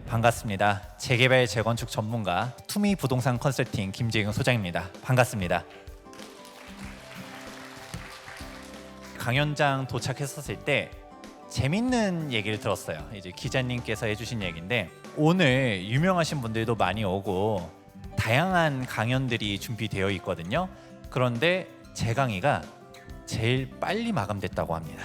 반갑습니다. 재개발 재건축 전문가 투미 부동산 컨설팅 김재경 소장입니다. 반갑습니다. 강연장 도착했었을 때 재밌는 얘기를 들었어요. 이제 기자님께서 해주신 얘기인데, 오늘 유명하신 분들도 많이 오고 다양한 강연들이 준비되어 있거든요. 그런데 제 강의가 제일 빨리 마감됐다고 합니다.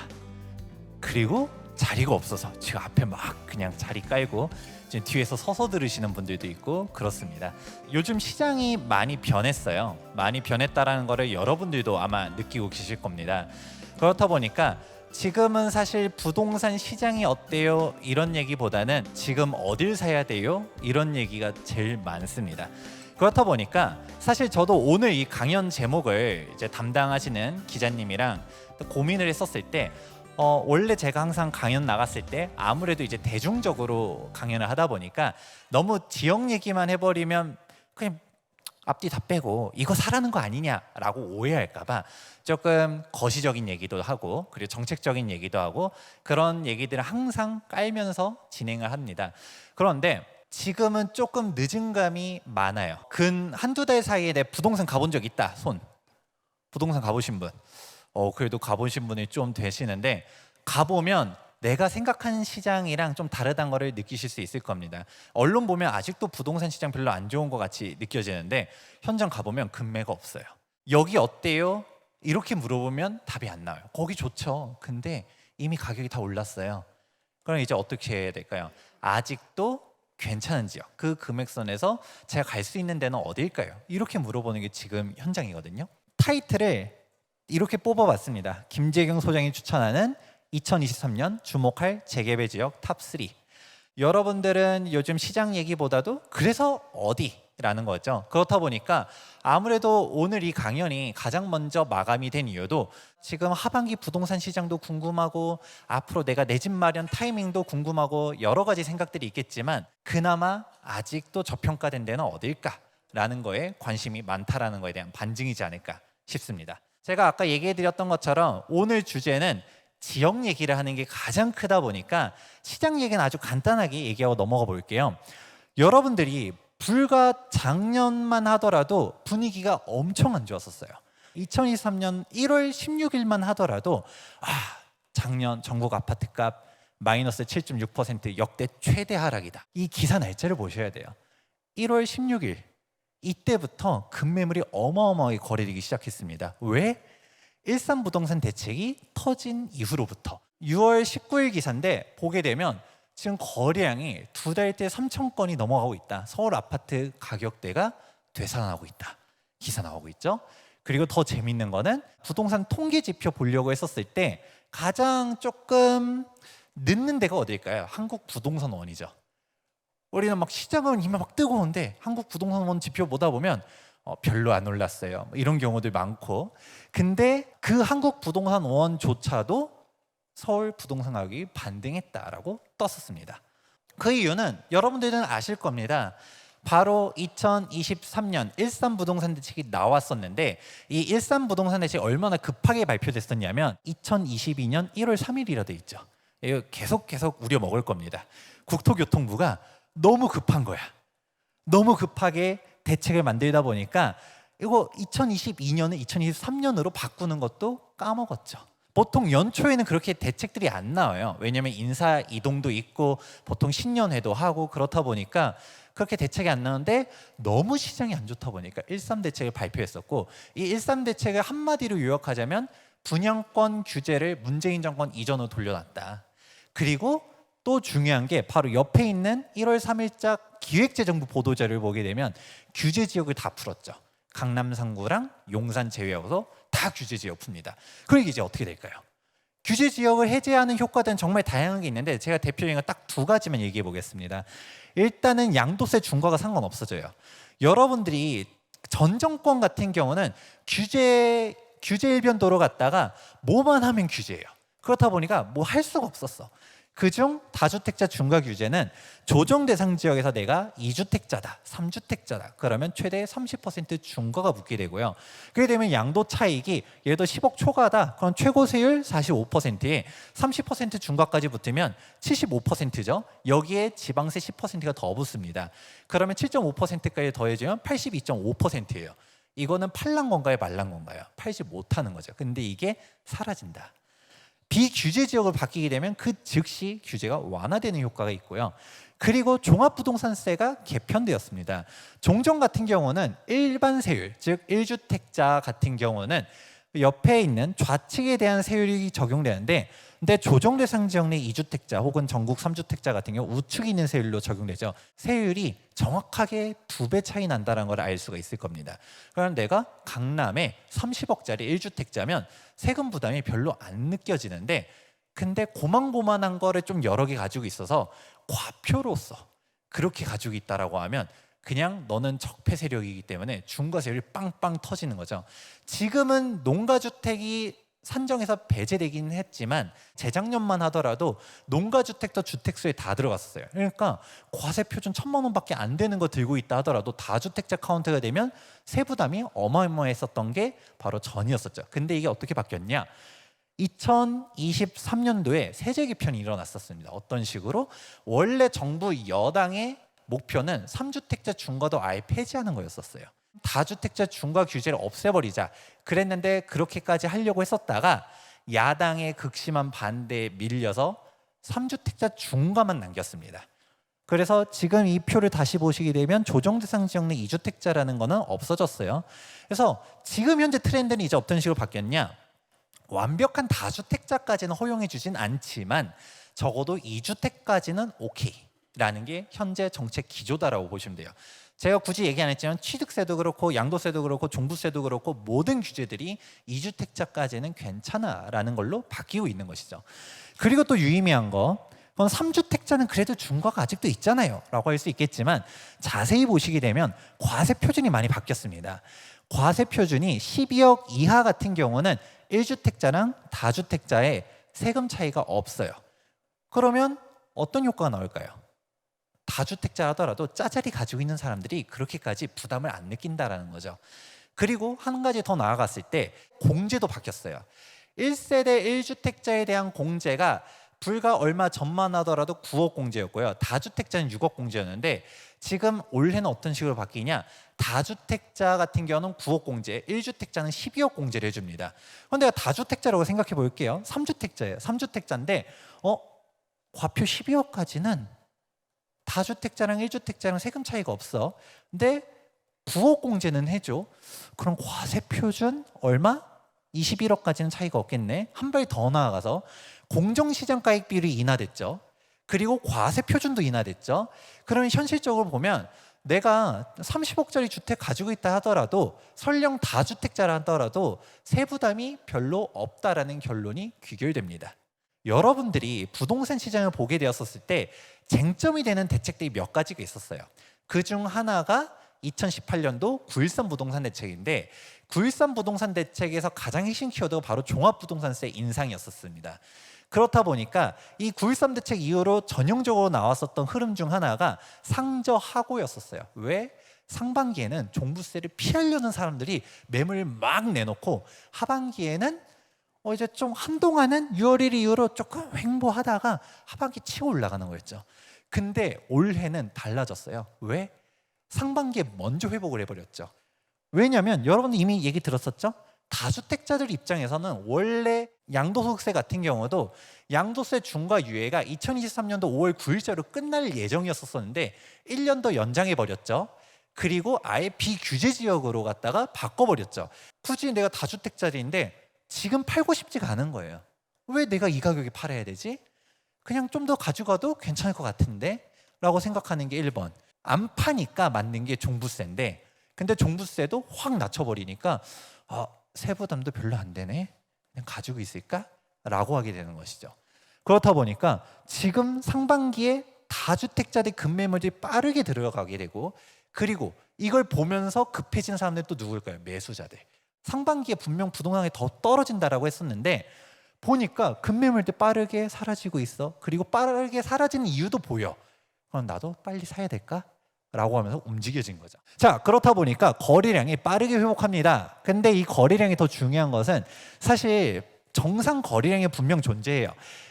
그리고 자리가 없어서 지금 앞에 막 그냥 자리 깔고 지금 뒤에서 서서 들으시는 분들도 있고 그렇습니다. 요즘 시장이 많이 변했어요. 많이 변했다라는 거를 여러분들도 아마 느끼고 계실 겁니다. 그렇다 보니까 지금은 사실 부동산 시장이 어때요? 이런 얘기보다는 지금 어딜 사야 돼요? 이런 얘기가 제일 많습니다. 그렇다 보니까 사실 저도 오늘 이 강연 제목을 이제 담당하시는 기자님이랑 고민을 했었을 때 원래 제가 항상 강연 나갔을 때 아무래도 이제 대중적으로 강연을 하다 보니까 너무 지역 얘기만 해버리면 그냥 앞뒤 다 빼고 이거 사라는 거 아니냐라고 오해할까봐 조금 거시적인 얘기도 하고 그리고 정책적인 얘기도 하고 그런 얘기들을 항상 깔면서 진행을 합니다. 그런데 지금은 조금 늦은 감이 많아요. 근 한두 달 사이에 내 부동산 가본 적 있다. 손. 부동산 가보신 분. 그래도 가보신 분이 좀 되시는데, 가보면 내가 생각하는 시장이랑 좀 다르다는 거를 느끼실 수 있을 겁니다. 언론 보면 아직도 부동산 시장 별로 안 좋은 것 같이 느껴지는데 현장 가보면 금매가 없어요. 여기 어때요? 이렇게 물어보면 답이 안 나와요. 거기 좋죠. 근데 이미 가격이 다 올랐어요. 그럼 이제 어떻게 해야 될까요? 아직도 괜찮은 지역, 그 금액선에서 제가 갈 수 있는 데는 어디일까요? 이렇게 물어보는 게 지금 현장이거든요. 타이틀을 이렇게 뽑아봤습니다. 김재경 소장이 추천하는 2023년 주목할 재개발 지역 탑3. 여러분들은 요즘 시장 얘기보다도 그래서 어디라는 거죠. 그렇다 보니까 아무래도 오늘 이 강연이 가장 먼저 마감이 된 이유도 지금 하반기 부동산 시장도 궁금하고 앞으로 내가 내 집 마련 타이밍도 궁금하고 여러 가지 생각들이 있겠지만 그나마 아직도 저평가된 데는 어딜까라는 거에 관심이 많다라는 거에 대한 반증이지 않을까 싶습니다. 제가 아까 얘기해드렸던 것처럼 오늘 주제는 지역 얘기를 하는 게 가장 크다 보니까 시장 얘기는 아주 간단하게 얘기하고 넘어가 볼게요. 여러분들이 불과 작년만 하더라도 분위기가 엄청 안 좋았었어요. 2023년 1월 16일만 하더라도 작년 전국 아파트값 마이너스 7.6% 역대 최대 하락이다. 이 기사 날짜를 보셔야 돼요. 1월 16일 이때부터 급매물이 어마어마하게 거래되기 시작했습니다. 왜? 일산부동산 대책이 터진 이후로부터. 6월 19일 기사인데 보게 되면 지금 거래량이 두 달째 3,000건이 넘어가고 있다. 서울 아파트 가격대가 되살아나고 있다. 기사 나오고 있죠. 그리고 더 재밌는 거는 부동산 통계 지표 보려고 했었을 때 가장 조금 늦는 데가 어딜까요? 한국 부동산원이죠. 우리는 막 시장은 이미 막 뜨거운데 한국 부동산원 지표 보다 보면 별로 안 올랐어요. 이런 경우들 많고, 근데 그 한국 부동산원조차도 서울 부동산 가격이 반등했다라고 떴었습니다. 그 이유는 여러분들은 아실 겁니다. 바로 2023년 일산부동산 대책이 나왔었는데 이 일산부동산 대책이 얼마나 급하게 발표됐었냐면 2022년 1월 3일이라 돼 있죠. 이거 계속 우려 먹을 겁니다. 국토교통부가 너무 급한 거야. 너무 급하게 대책을 만들다 보니까 이거 2022년을 2023년으로 바꾸는 것도 까먹었죠. 보통 연초에는 그렇게 대책들이 안 나와요. 왜냐하면 인사 이동도 있고 보통 신년회도 하고 그렇다 보니까 그렇게 대책이 안 나오는데 너무 시장이 안 좋다 보니까 13대책을 발표했었고, 이 13대책을 한마디로 요약하자면 분양권 규제를 문재인 정권 이전으로 돌려놨다. 그리고 또 중요한 게 바로 옆에 있는 1월 3일자 기획재정부 보도자료를 보게 되면 규제 지역을 다 풀었죠. 강남 3구랑 용산 제외하고서 다 규제 지역 풉니다. 그러니까 이제 어떻게 될까요? 규제 지역을 해제하는 효과들은 정말 다양한 게 있는데 제가 대표적인 거 딱 두 가지만 얘기해 보겠습니다. 일단은 양도세 중과가 상관없어져요. 여러분들이 전 정권 같은 경우는 규제 일변도로 갔다가 뭐만 하면 규제예요. 그렇다 보니까 뭐 할 수가 없었어. 그중 다주택자 중과 규제는 조정 대상 지역에서 내가 2주택자다, 3주택자다. 그러면 최대 30% 중과가 붙게 되고요. 그렇게 되면 양도 차익이 예를 들어 10억 초과다. 그럼 최고 세율 45%에 30% 중과까지 붙으면 75%죠. 여기에 지방세 10%가 더 붙습니다. 그러면 7.5%까지 더해지면 82.5%예요. 이거는 팔란 건가요, 말란 건가요? 팔지 못하는 거죠. 근데 이게 사라진다. 비규제 지역을 바뀌게 되면 그 즉시 규제가 완화되는 효과가 있고요. 그리고 종합부동산세가 개편되었습니다. 종전 같은 경우는 일반 세율, 즉 1주택자 같은 경우는 옆에 있는 좌측에 대한 세율이 적용되는데, 근데 조정 대상 지역 내 2주택자 혹은 전국 3주택자 같은 경우 우측에 있는 세율로 적용되죠. 세율이 정확하게 2배 차이 난다는 걸 알 수가 있을 겁니다. 그럼 내가 강남에 30억짜리 1주택자면 세금 부담이 별로 안 느껴지는데, 근데 고만고만한 거를 좀 여러 개 가지고 있어서 과표로서 그렇게 가지고 있다라고 하면 그냥 너는 적폐 세력이기 때문에 중과세율이 빵빵 터지는 거죠. 지금은 농가주택이 산정에서 배제되긴 했지만 재작년만 하더라도 농가주택도 주택수에 다 들어갔었어요. 그러니까 과세 표준 1,000만 원밖에 안 되는 거 들고 있다 하더라도 다주택자 카운트가 되면 세부담이 어마어마했었던 게 바로 전이었었죠. 근데 이게 어떻게 바뀌었냐? 2023년도에 세제 개편이 일어났었습니다. 어떤 식으로? 원래 정부 여당의 목표는 3주택자 중과도 아예 폐지하는 거였었어요. 다주택자 중과 규제를 없애버리자 그랬는데, 그렇게까지 하려고 했었다가 야당의 극심한 반대에 밀려서 3주택자 중과만 남겼습니다. 그래서 지금 이 표를 다시 보시게 되면 조정 대상 지역 내 2주택자라는 거는 없어졌어요. 그래서 지금 현재 트렌드는 이제 어떤 식으로 바뀌었냐? 완벽한 다주택자까지는 허용해 주진 않지만 적어도 2주택까지는 오케이라는 게 현재 정책 기조다라고 보시면 돼요. 제가 굳이 얘기 안 했지만 취득세도 그렇고 양도세도 그렇고 종부세도 그렇고 모든 규제들이 2주택자까지는 괜찮아라는 걸로 바뀌고 있는 것이죠. 그리고 또 유의미한 거, 그건 3주택자는 그래도 중과가 아직도 있잖아요 라고 할 수 있겠지만 자세히 보시게 되면 과세 표준이 많이 바뀌었습니다. 과세 표준이 12억 이하 같은 경우는 1주택자랑 다주택자의 세금 차이가 없어요. 그러면 어떤 효과가 나올까요? 다주택자 하더라도 짜잘이 가지고 있는 사람들이 그렇게까지 부담을 안 느낀다라는 거죠. 그리고 한 가지 더 나아갔을 때 공제도 바뀌었어요. 1세대 1주택자에 대한 공제가 불과 얼마 전만 하더라도 9억 공제였고요. 다주택자는 6억 공제였는데 지금 올해는 어떤 식으로 바뀌냐? 다주택자 같은 경우는 9억 공제, 1주택자는 12억 공제를 해줍니다. 그런데 다주택자라고 생각해 볼게요. 3주택자예요. 3주택자인데 과표 12억까지는 다주택자랑 1주택자랑 세금 차이가 없어. 근데 9억 공제는 해줘. 그럼 과세 표준 얼마? 21억까지는 차이가 없겠네. 한 발 더 나아가서 공정시장가액 비율이 인하됐죠. 그리고 과세 표준도 인하됐죠. 그러면 현실적으로 보면 내가 30억짜리 주택 가지고 있다 하더라도 설령 다주택자라 하더라도 세부담이 별로 없다라는 결론이 귀결됩니다. 여러분들이 부동산 시장을 보게 되었을 때 쟁점이 되는 대책들이 몇 가지가 있었어요. 그중 하나가 2018년도 9.13 부동산 대책인데 9.13 부동산 대책에서 가장 핵심 키워드가 바로 종합부동산세 인상이었었습니다. 그렇다 보니까 이 9.13 대책 이후로 전형적으로 나왔었던 흐름 중 하나가 상저하고였었어요. 왜? 상반기에는 종부세를 피하려는 사람들이 매물을 막 내놓고 하반기에는 이제 좀 한동안은 6월 1일 이후로 조금 횡보하다가 하반기 치고 올라가는 거였죠. 근데 올해는 달라졌어요. 왜? 상반기에 먼저 회복을 해버렸죠. 왜냐하면 여러분 이미 얘기 들었었죠? 다주택자들 입장에서는 원래 양도소득세 같은 경우도 양도세 중과 유예가 2023년도 5월 9일자로 끝날 예정이었었는데 1년 더 연장해버렸죠. 그리고 아예 비규제 지역으로 갖다가 바꿔버렸죠. 굳이 내가 다주택자인데 지금 팔고 싶지가 않은 거예요. 왜 내가 이 가격에 팔아야 되지? 그냥 좀 더 가져가도 괜찮을 것 같은데? 라고 생각하는 게 1번. 안 파니까 맞는 게 종부세인데 근데 종부세도 확 낮춰버리니까 세부담도 별로 안 되네? 그냥 가지고 있을까? 라고 하게 되는 것이죠. 그렇다 보니까 지금 상반기에 다주택자들 급매물들이 빠르게 들어가게 되고 그리고 이걸 보면서 급해진 사람들이 또 누굴까요? 매수자들. 상반기에 분명 부동산이 더 떨어진다라고 했었는데 보니까 급매물도 빠르게 사라지고 있어. 그리고 빠르게 사라지는 이유도 보여. 그럼 나도 빨리 사야 될까? 라고 하면서 움직여진 거죠. 자, 그렇다 보니까 거래량이 빠르게 회복합니다. 근데 이 거래량이 더 중요한 것은 사실 정상 거래량이 분명 존재해요.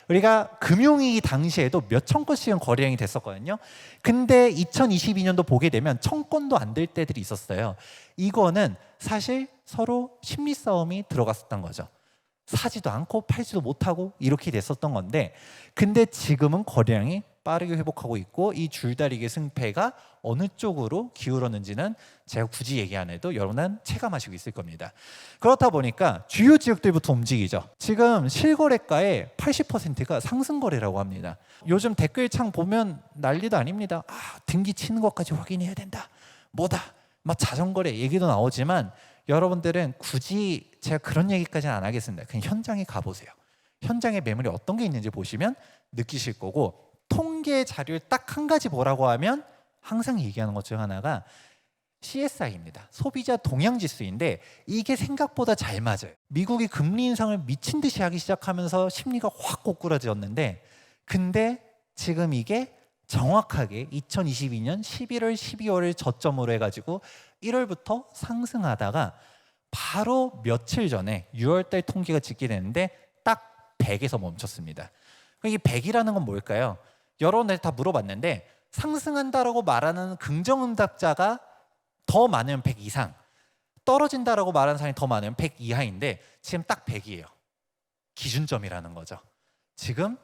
우리가 금융위기 당시에도 몇천 건씩은 거래량이 됐었거든요. 근데 2022년도 보게 되면 1000건도 안 될 때들이 있었어요. 이거는 사실 서로 심리 싸움이 들어갔었던 거죠. 사지도 않고 팔지도 못하고 이렇게 됐었던 건데, 근데 지금은 거래량이 빠르게 회복하고 있고 이 줄다리기 승패가 어느 쪽으로 기울었는지는 제가 굳이 얘기 안 해도 여러분은 체감하시고 있을 겁니다. 그렇다 보니까 주요 지역들부터 움직이죠. 지금 실거래가의 80%가 상승거래라고 합니다. 요즘 댓글창 보면 난리도 아닙니다. 등기 치는 것까지 확인해야 된다. 뭐다. 막 자전거래 얘기도 나오지만 여러분들은 굳이 제가 그런 얘기까지는 안 하겠습니다. 그냥 현장에 가보세요. 현장에 매물이 어떤 게 있는지 보시면 느끼실 거고, 통계 자료를 딱 한 가지 보라고 하면 항상 얘기하는 것 중 하나가 CSI입니다. 소비자 동향 지수인데 이게 생각보다 잘 맞아요. 미국이 금리 인상을 미친 듯이 하기 시작하면서 심리가 확 꼬꾸라졌는데, 근데 지금 이게 정확하게 2022년 11월, 12월을 저점으로 해가지고 1월부터 상승하다가 바로 며칠 전에 6월달 통계가 집계되는데 딱 100에서 멈췄습니다. 이 100이라는 건 뭘까요? 여러분들 다 물어봤는데 상승한다라고 말하는 긍정응답자가 더 많으면 100 이상, 떨어진다라고 말하는 사람이 더 많으면 100 이하인데 지금 딱 100이에요. 기준점이라는 거죠. 지금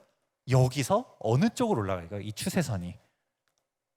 여기서 어느 쪽으로 올라갈까요? 이 추세선이.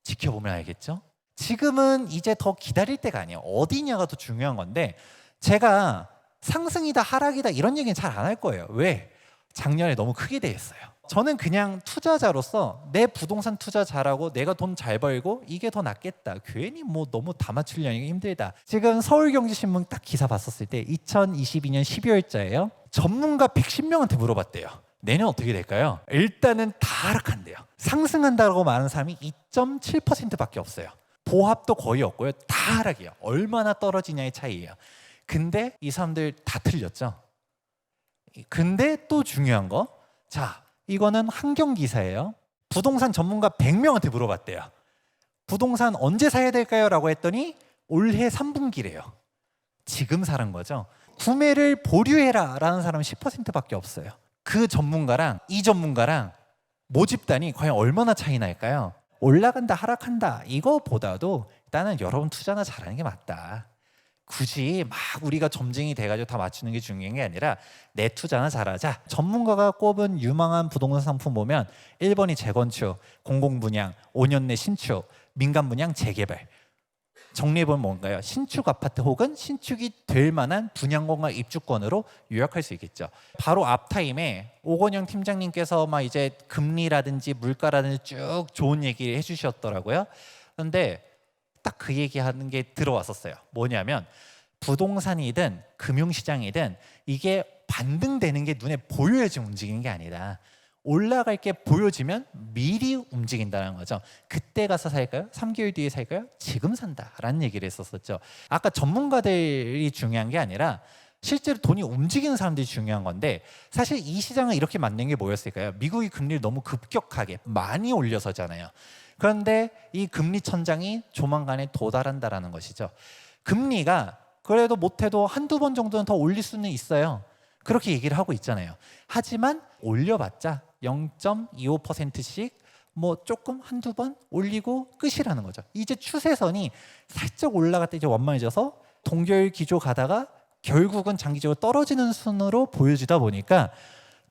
지켜보면 알겠죠? 지금은 이제 더 기다릴 때가 아니에요. 어디냐가 더 중요한 건데, 제가 상승이다 하락이다 이런 얘기는 잘 안 할 거예요. 왜? 작년에 너무 크게 대했어요. 저는 그냥 투자자로서 내 부동산 투자 잘하고 내가 돈 잘 벌고 이게 더 낫겠다. 괜히 뭐 너무 다 맞추려니 힘들다. 지금 서울경제신문 딱 기사 봤었을 때 2022년 12월자예요. 전문가 110명한테 물어봤대요. 내년 어떻게 될까요? 일단은 다 하락한대요. 상승한다고 말하는 사람이 2.7%밖에 없어요. 보합도 거의 없고요. 다 하락이에요. 얼마나 떨어지냐의 차이예요. 근데 이 사람들 다 틀렸죠. 근데 또 중요한 거, 자, 이거는 한경 기사예요. 부동산 전문가 100명한테 물어봤대요. 부동산 언제 사야 될까요? 라고 했더니 올해 3분기래요. 지금 사는 거죠. 구매를 보류해라 라는 사람은 10%밖에 없어요. 그 전문가랑 이 전문가랑 모집단이 과연 얼마나 차이 날까요? 올라간다 하락한다 이거보다도 일단은 여러분 투자나 잘하는 게 맞다. 굳이 막 우리가 점쟁이 돼가지고 다 맞추는 게 중요한 게 아니라 내 투자나 잘하자. 전문가가 꼽은 유망한 부동산 상품 보면 1번이 재건축, 공공분양, 5년 내 신축, 민간분양 재개발. 정리해보면 뭔가요? 신축 아파트 혹은 신축이 될 만한 분양권과 입주권으로 요약할 수 있겠죠. 바로 앞타임에 오건영 팀장님께서 막 이제 금리라든지 물가라든지 쭉 좋은 얘기를 해주셨더라고요. 그런데 딱 그 얘기하는 게 들어왔었어요. 뭐냐면 부동산이든 금융시장이든 이게 반등되는 게 눈에 보여야지 움직이는 게 아니다. 올라갈 게 보여지면 미리 움직인다는 거죠. 그때 가서 살까요? 3개월 뒤에 살까요? 지금 산다라는 얘기를 했었었죠. 아까 전문가들이 중요한 게 아니라 실제로 돈이 움직이는 사람들이 중요한 건데, 사실 이 시장을 이렇게 만든 게 뭐였을까요? 미국이 금리를 너무 급격하게 많이 올려서잖아요. 그런데 이 금리 천장이 조만간에 도달한다라는 것이죠. 금리가 그래도 못해도 한두 번 정도는 더 올릴 수는 있어요. 그렇게 얘기를 하고 있잖아요. 하지만 올려봤자 0.25%씩 뭐 조금 한두 번 올리고 끝이라는 거죠. 이제 추세선이 살짝 올라갔다 이제 완만해져서 동결 기조 가다가 결국은 장기적으로 떨어지는 순으로 보여지다 보니까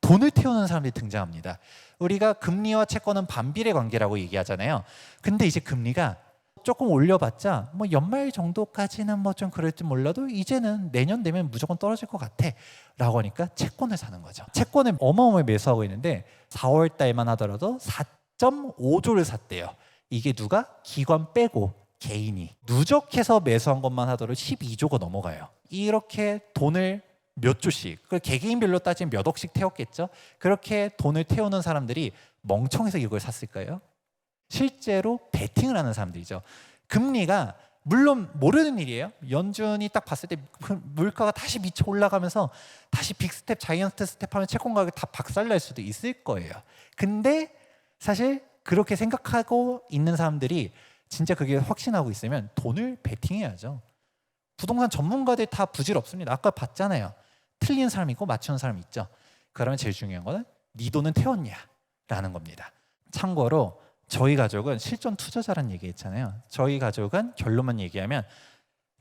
돈을 태우는 사람들이 등장합니다. 우리가 금리와 채권은 반비례 관계라고 얘기하잖아요. 근데 이제 금리가 조금 올려봤자 뭐 연말 정도까지는 뭐 좀 그럴지 몰라도 이제는 내년 되면 무조건 떨어질 것 같아 라고 하니까 채권을 사는 거죠. 채권을 어마어마하게 매수하고 있는데 4월 달만 하더라도 4.5조를 샀대요. 이게 누가? 기관 빼고 개인이. 누적해서 매수한 것만 하더라도 12조가 넘어가요. 이렇게 돈을 몇 조씩, 개개인별로 따지면 몇 억씩 태웠겠죠. 그렇게 돈을 태우는 사람들이 멍청해서 이걸 샀을까요? 실제로 베팅을 하는 사람들이죠. 금리가 물론 모르는 일이에요. 연준이 딱 봤을 때 물가가 다시 미쳐 올라가면서 다시 빅스텝, 자이언트 스텝하면 채권 가격이 다 박살날 수도 있을 거예요. 근데 사실 그렇게 생각하고 있는 사람들이 진짜 그게 확신하고 있으면 돈을 베팅해야죠. 부동산 전문가들 다 부질없습니다. 아까 봤잖아요. 틀린 사람 있고 맞추는 사람 있죠. 그러면 제일 중요한 거는 네 돈은 태웠냐라는 겁니다. 참고로 저희 가족은 실전 투자자라는 얘기했잖아요. 저희 가족은 결론만 얘기하면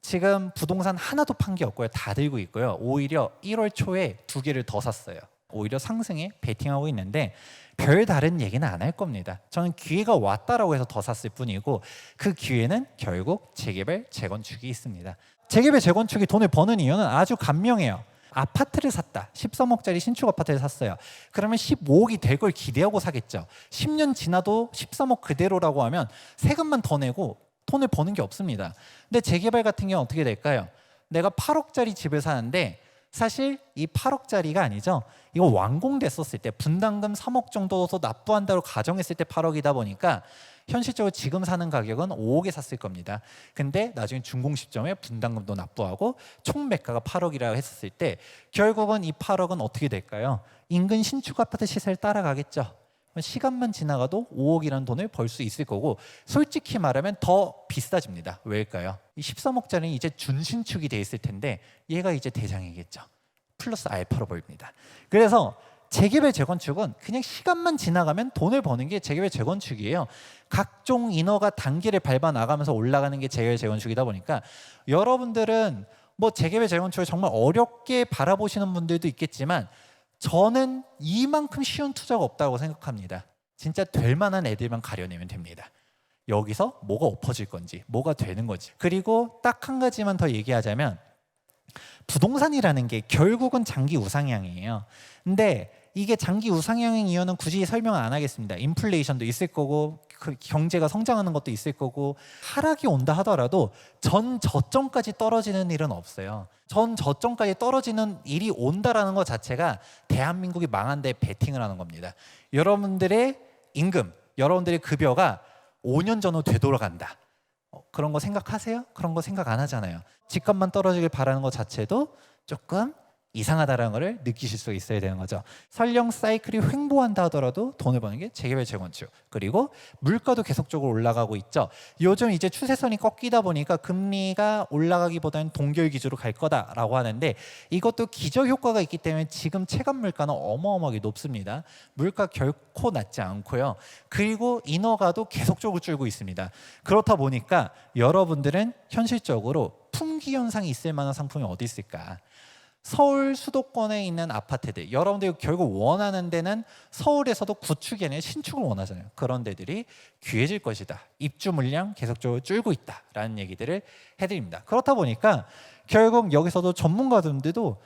지금 부동산 하나도 판 게 없고요. 다 들고 있고요. 오히려 1월 초에 2개를 더 샀어요. 오히려 상승에 베팅하고 있는데 별 다른 얘기는 안 할 겁니다. 저는 기회가 왔다라고 해서 더 샀을 뿐이고 그 기회는 결국 재개발, 재건축이 있습니다. 재개발, 재건축이 돈을 버는 이유는 아주 간명해요. 아파트를 샀다. 13억짜리 신축 아파트를 샀어요. 그러면 15억이 될 걸 기대하고 사겠죠. 10년 지나도 13억 그대로라고 하면 세금만 더 내고 돈을 버는 게 없습니다. 근데 재개발 같은 경우는 어떻게 될까요? 내가 8억짜리 집을 사는데 사실 이 8억짜리가 아니죠. 이거 완공됐었을 때 분담금 3억 정도 더 납부한다고 가정했을 때 8억이다 보니까 현실적으로 지금 사는 가격은 5억에 샀을 겁니다. 근데 나중에 준공 시점에 분담금도 납부하고 총 매가가 8억이라고 했었을 때 결국은 이 8억은 어떻게 될까요? 인근 신축 아파트 시세를 따라가겠죠. 시간만 지나가도 5억이라는 돈을 벌 수 있을 거고 솔직히 말하면 더 비싸집니다. 왜일까요? 이 13억짜리는 이제 준신축이 돼 있을 텐데 얘가 이제 대장이겠죠. 플러스 알파로 벌립니다. 그래서 재개발, 재건축은 그냥 시간만 지나가면 돈을 버는 게 재개발, 재건축이에요. 각종 인허가 단계를 밟아 나가면서 올라가는 게 재개발, 재건축이다 보니까 여러분들은 뭐 재개발, 재건축을 정말 어렵게 바라보시는 분들도 있겠지만 저는 이만큼 쉬운 투자가 없다고 생각합니다. 진짜 될 만한 애들만 가려내면 됩니다. 여기서 뭐가 엎어질 건지, 뭐가 되는 건지. 그리고 딱 한 가지만 더 얘기하자면 부동산이라는 게 결국은 장기 우상향이에요. 근데 이게 장기 우상향인 이유는 굳이 설명을 안 하겠습니다. 인플레이션도 있을 거고 그 경제가 성장하는 것도 있을 거고 하락이 온다 하더라도 전 저점까지 떨어지는 일은 없어요. 전 저점까지 떨어지는 일이 온다라는 것 자체가 대한민국이 망한 데 베팅을 하는 겁니다. 여러분들의 임금, 여러분들의 급여가 5년 전으로 되돌아간다. 그런 거 생각하세요? 그런 거 생각 안 하잖아요. 집값만 떨어지길 바라는 것 자체도 조금 이상하다는 것을 느끼실 수 있어야 되는 거죠. 설령 사이클이 횡보한다 하더라도 돈을 버는 게 재개발, 재건축. 그리고 물가도 계속적으로 올라가고 있죠. 요즘 이제 추세선이 꺾이다 보니까 금리가 올라가기보다는 동결 기조로 갈 거다라고 하는데 이것도 기저 효과가 있기 때문에 지금 체감 물가는 어마어마하게 높습니다. 물가 결코 낮지 않고요. 그리고 인허가도 계속적으로 줄고 있습니다. 그렇다 보니까 여러분들은 현실적으로 품귀 현상이 있을 만한 상품이 어디 있을까? 서울 수도권에 있는 아파트들, 여러분들이 결국 원하는 데는 서울에서도 구축이 아니라 신축을 원하잖아요. 그런 데들이 귀해질 것이다. 입주 물량 계속적으로 줄고 있다라는 얘기들을 해드립니다. 그렇다 보니까 결국 여기서도 전문가들도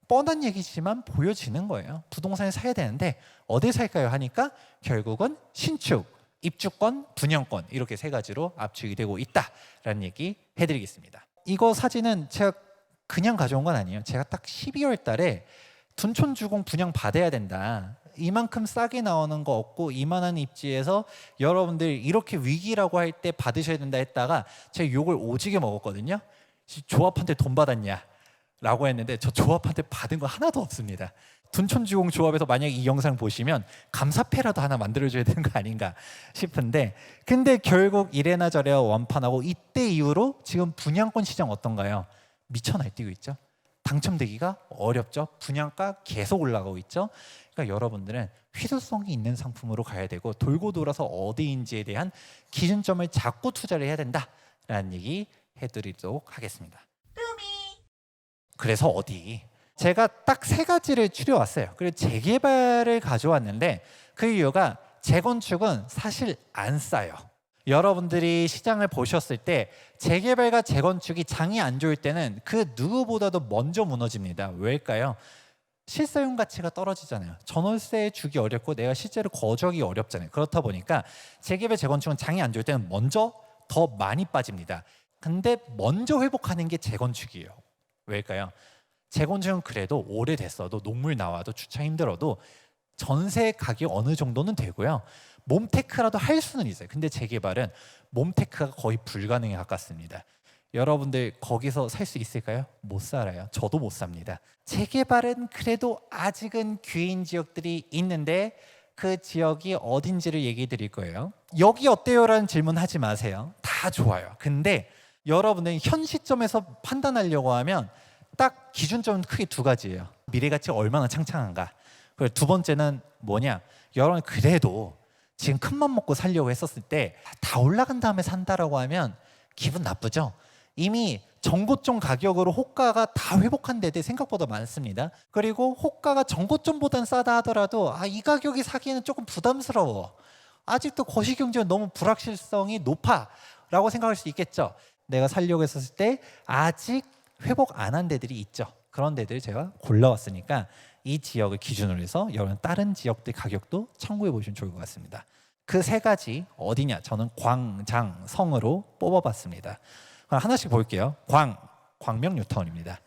뻔한 얘기지만 보여지는 거예요. 부동산을 사야 되는데 어디 살까요 하니까 결국은 신축, 입주권, 분양권 이렇게 세 가지로 압축이 되고 있다라는 얘기 해드리겠습니다. 이거 사진은 제가 그냥 가져온 건 아니에요. 제가 딱 12월 달에 둔촌주공 분양 받아야 된다. 이만큼 싸게 나오는 거 없고 이만한 입지에서 여러분들 이렇게 위기라고 할 때 받으셔야 된다 했다가 제가 욕을 오지게 먹었거든요. 조합한테 돈 받았냐? 라고 했는데 저 조합한테 받은 거 하나도 없습니다. 둔촌주공 조합에서 만약에 이 영상 보시면 감사패라도 하나 만들어줘야 되는 거 아닌가 싶은데 근데 결국 이래나 저래나 완판하고 이때 이후로 지금 분양권 시장 어떤가요? 미쳐 날뛰고 있죠. 당첨되기가 어렵죠. 분양가 계속 올라가고 있죠. 그러니까 여러분들은 희소성이 있는 상품으로 가야 되고 돌고 돌아서 어디인지에 대한 기준점을 잡고 투자를 해야 된다라는 얘기 해드리도록 하겠습니다. 그래서 어디? 제가 딱 3가지를 추려왔어요. 그리고 재개발을 가져왔는데 그 이유가 재건축은 사실 안 싸요. 여러분들이 시장을 보셨을 때 재개발과 재건축이 장이 안 좋을 때는 그 누구보다도 먼저 무너집니다. 왜일까요? 실사용 가치가 떨어지잖아요. 전월세 주기 어렵고 내가 실제로 거주하기 어렵잖아요. 그렇다 보니까 재개발, 재건축은 장이 안 좋을 때는 먼저 더 많이 빠집니다. 근데 먼저 회복하는 게 재건축이에요. 왜일까요? 재건축은 그래도 오래됐어도 녹물 나와도 주차 힘들어도 전세 가격이 어느 정도는 되고요. 몸테크라도 할 수는 있어요. 근데 재개발은 몸테크가 거의 불가능에 가깝습니다. 여러분들 거기서 살 수 있을까요? 못 살아요. 저도 못 삽니다. 재개발은 그래도 아직은 귀인 지역들이 있는데 그 지역이 어딘지를 얘기해 드릴 거예요. 여기 어때요? 라는 질문 하지 마세요. 다 좋아요. 근데 여러분은 현 시점에서 판단하려고 하면 딱 기준점은 크게 두 가지예요. 미래 가치가 얼마나 창창한가. 그리고 두 번째는 뭐냐? 여러분 그래도 지금 큰맘 먹고 살려고 했었을 때 다 올라간 다음에 산다라고 하면 기분 나쁘죠? 이미 전고점 가격으로 호가가 다 회복한 데들 생각보다 많습니다. 그리고 호가가 전고점보다는 싸다 하더라도 이 가격이 사기에는 조금 부담스러워. 아직도 거시경제는 너무 불확실성이 높아 라고 생각할 수 있겠죠. 내가 살려고 했었을 때 아직 회복 안 한 데들이 있죠. 그런 데들 제가 골라왔으니까 이 지역을 기준으로 해서 여러분 다른 지역들 가격도 참고해 보시면 좋을 것 같습니다. 그 세 가지 어디냐? 저는 광, 장, 성으로 뽑아봤습니다. 하나씩 볼게요. 광명 뉴타운입니다.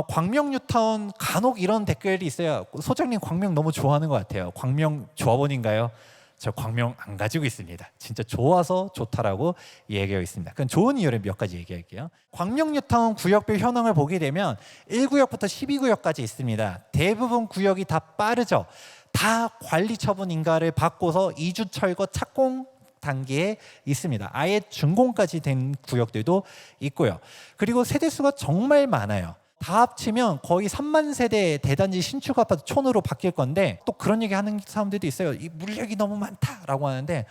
광명 뉴타운 간혹 이런 댓글이 있어요. 소장님 광명 너무 좋아하는 것 같아요. 광명 조합원인가요? 저 광명 안 가지고 있습니다. 진짜 좋아서 좋다라고 얘기하고 있습니다. 그럼 좋은 이유를 몇 가지 얘기할게요. 광명 뉴타운 구역별 현황을 보게 되면 1구역부터 12구역까지 있습니다. 대부분 구역이 다 빠르죠. 다 관리 처분 인가를 받고서 이주 철거 착공 단계에 있습니다. 아예 준공까지 된 구역들도 있고요. 그리고 세대수가 정말 많아요. 다 합치면 거의 3만 세대 대단지 신축 아파트 촌으로 바뀔 건데 또 그런 얘기 하는 사람들도 있어요. 이 물량이 너무 많다라고 하는데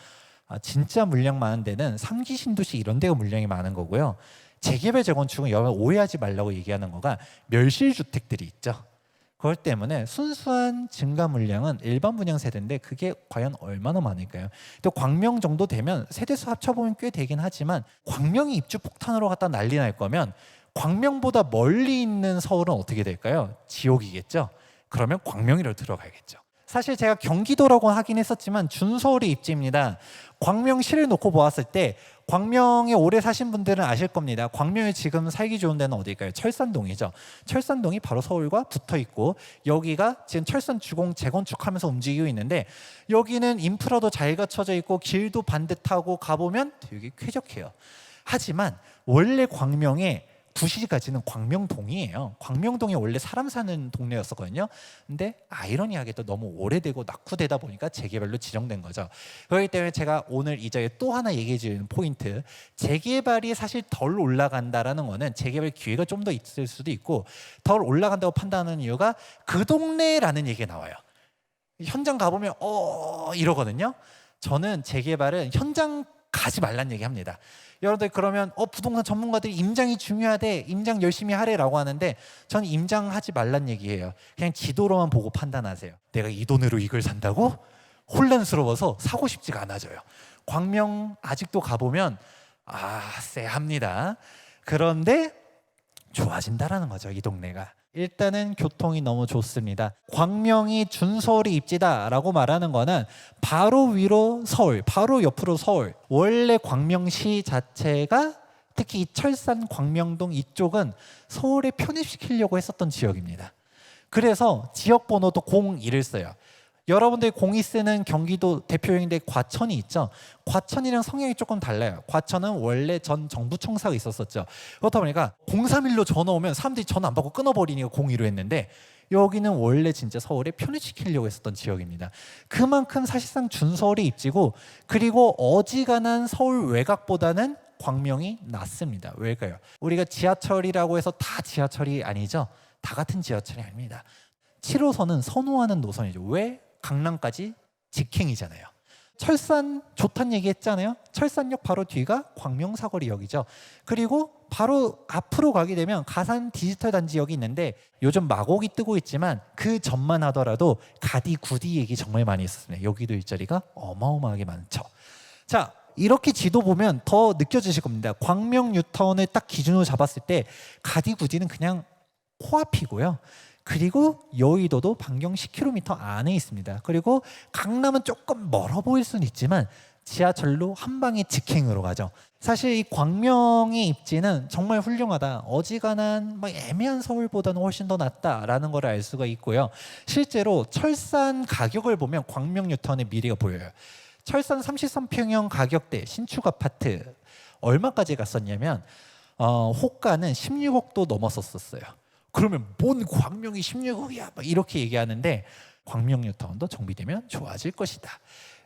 진짜 물량 많은 데는 3기 신도시 이런 데가 물량이 많은 거고요. 재개발 재건축은 여러분 오해하지 말라고 얘기하는 거가 멸실주택들이 있죠. 그것 때문에 순수한 증가 물량은 일반 분양 세대인데 그게 과연 얼마나 많을까요? 또 광명 정도 되면 세대수 합쳐보면 꽤 되긴 하지만 광명이 입주 폭탄으로 갖다 난리 날 거면 광명보다 멀리 있는 서울은 어떻게 될까요? 지옥이겠죠. 그러면 광명이로 들어가야겠죠. 사실 제가 경기도라고 하긴 했었지만 준서울의 입지입니다. 광명시를 놓고 보았을 때 광명에 오래 사신 분들은 아실 겁니다. 광명에 지금 살기 좋은 데는 어딜까요? 철산동이죠. 철산동이 바로 서울과 붙어 있고 여기가 지금 철산 주공 재건축하면서 움직이고 있는데 여기는 인프라도 잘 갖춰져 있고 길도 반듯하고 가보면 되게 쾌적해요. 하지만 원래 광명에 구시가지는 광명동이에요. 광명동이 원래 사람 사는 동네였었거든요. 근데 아이러니하게도 너무 오래되고 낙후되다 보니까 재개발로 지정된 거죠. 그렇기 때문에 제가 오늘 이 자리에 또 하나 얘기해 주는 포인트, 재개발이 사실 덜 올라간다라는 거는 재개발 기회가 좀 더 있을 수도 있고 덜 올라간다고 판단하는 이유가 그 동네라는 얘기가 나와요. 현장 가보면 이러거든요. 저는 재개발은 현장 가지 말란 얘기합니다. 여러분들 그러면 부동산 전문가들이 임장이 중요하대, 임장 열심히 하래라고 하는데 저는 임장하지 말란 얘기예요. 그냥 지도로만 보고 판단하세요. 내가 이 돈으로 이걸 산다고? 혼란스러워서 사고 싶지가 않아져요. 광명 아직도 가보면 쎄합니다. 그런데 좋아진다라는 거죠, 이 동네가. 일단은 교통이 너무 좋습니다. 광명이 준서울의 입지다라고 말하는 거는 바로 위로 서울, 바로 옆으로 서울. 원래 광명시 자체가 특히 이 철산 광명동 이쪽은 서울에 편입시키려고 했었던 지역입니다. 그래서 지역 번호도 02를 써요. 여러분들이 02 쓰는 경기도 대표형인데 과천이 있죠. 과천이랑 성향이 조금 달라요. 과천은 원래 전 정부 청사가 있었었죠. 그렇다 보니까 031로 전화 오면 사람들이 전화 안 받고 끊어버리니까 02로 했는데 여기는 원래 진짜 서울에 편입시키려고 했었던 지역입니다. 그만큼 사실상 준서울의 입지고 그리고 어지간한 서울 외곽보다는 광명이 낫습니다. 왜일까요? 우리가 지하철이라고 해서 다 지하철이 아니죠. 다 같은 지하철이 아닙니다. 7호선은 선호하는 노선이죠. 왜? 강남까지 직행이잖아요. 철산 좋다는 얘기 했잖아요. 철산역 바로 뒤가 광명 사거리역이죠. 그리고 바로 앞으로 가게 되면 가산 디지털 단지역이 있는데 요즘 마곡이 뜨고 있지만 그 전만 하더라도 가디 구디 얘기 정말 많이 했었습니다. 여기도 일자리가 어마어마하게 많죠. 자, 이렇게 지도 보면 더 느껴지실 겁니다. 광명 뉴타운을 딱 기준으로 잡았을 때 가디 구디는 그냥 코앞이고요. 그리고 여의도도 반경 10km 안에 있습니다. 그리고 강남은 조금 멀어 보일 수는 있지만 지하철로 한 방에 직행으로 가죠. 사실 이 광명의 입지는 정말 훌륭하다. 어지간한 애매한 서울보다는 훨씬 더 낫다라는 걸 알 수가 있고요. 실제로 철산 가격을 보면 광명 뉴타운의 미래가 보여요. 철산 33평형 가격대 신축 아파트 얼마까지 갔었냐면 호가는 16억도 넘었었어요. 그러면 뭔 광명이 16억이야 막 이렇게 얘기하는데 광명 뉴타운도 정비되면 좋아질 것이다.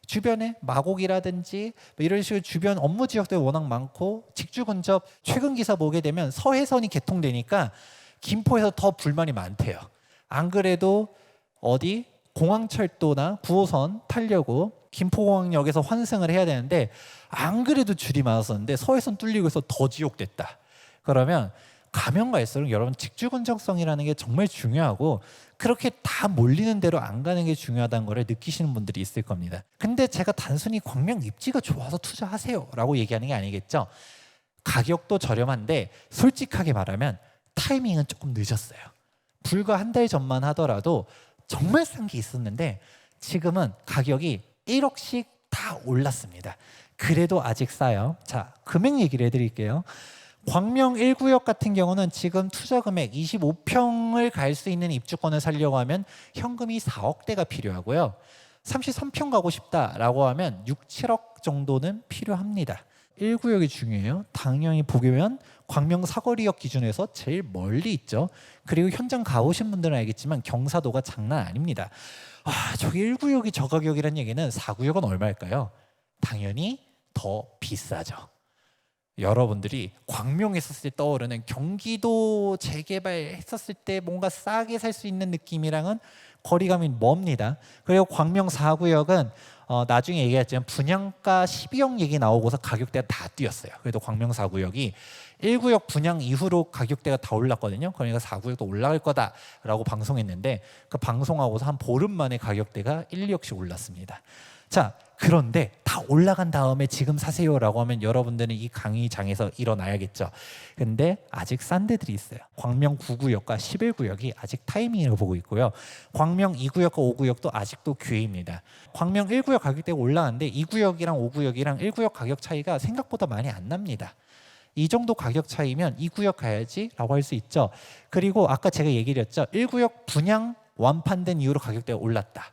주변에 마곡이라든지 이런 식으로 주변 업무 지역들이 워낙 많고 직주 근접 최근 기사 보게 되면 서해선이 개통되니까 김포에서 더 불만이 많대요. 안 그래도 어디 공항철도나 9호선 타려고 김포공항역에서 환승을 해야 되는데 안 그래도 줄이 많았었는데 서해선 뚫리고 해서 더 지옥됐다. 그러면 가면 갈수록 여러분 직주 근접성이라는 게 정말 중요하고 그렇게 다 몰리는 대로 안 가는 게 중요하다는 걸 느끼시는 분들이 있을 겁니다. 근데 제가 단순히 광명 입지가 좋아서 투자하세요 라고 얘기하는 게 아니겠죠. 가격도 저렴한데 솔직하게 말하면 타이밍은 조금 늦었어요. 불과 한 달 전만 하더라도 정말 싼 게 있었는데 지금은 가격이 1억씩 다 올랐습니다. 그래도 아직 싸요. 자, 금액 얘기를 해드릴게요. 광명 1구역 같은 경우는 지금 투자 금액 25평을 갈 수 있는 입주권을 살려고 하면 현금이 4억대가 필요하고요. 33평 가고 싶다라고 하면 6, 7억 정도는 필요합니다. 1구역이 중요해요. 당연히 보면 광명 사거리역 기준에서 제일 멀리 있죠. 그리고 현장 가보신 분들은 알겠지만 경사도가 장난 아닙니다. 저기 1구역이 저 가격이라는 얘기는 4구역은 얼마일까요? 당연히 더 비싸죠. 여러분들이 광명에 있었을 때 떠오르는 경기도 재개발했었을 때 뭔가 싸게 살 수 있는 느낌이랑은 거리감이 멉니다. 그리고 광명 4구역은 나중에 얘기했지만 분양가 12억 얘기 나오고서 가격대가 다 뛰었어요. 그래도 광명 4구역이 1구역 분양 이후로 가격대가 다 올랐거든요. 그러니까 4구역도 올라갈 거다라고 방송했는데 그 방송하고서 한 보름 만에 가격대가 1, 2억씩 올랐습니다. 자, 그런데 다 올라간 다음에 지금 사세요라고 하면 여러분들은 이 강의장에서 일어나야겠죠. 근데 아직 싼 데들이 있어요. 광명 9구역과 11구역이 아직 타이밍을 보고 있고요. 광명 2구역과 5구역도 아직도 기회입니다. 광명 1구역 가격대가 올라갔는데 2구역이랑 5구역이랑 1구역 가격 차이가 생각보다 많이 안 납니다. 이 정도 가격 차이면 2구역 가야지 라고 할 수 있죠. 그리고 아까 제가 얘기를 했죠. 1구역 분양 완판된 이후로 가격대가 올랐다.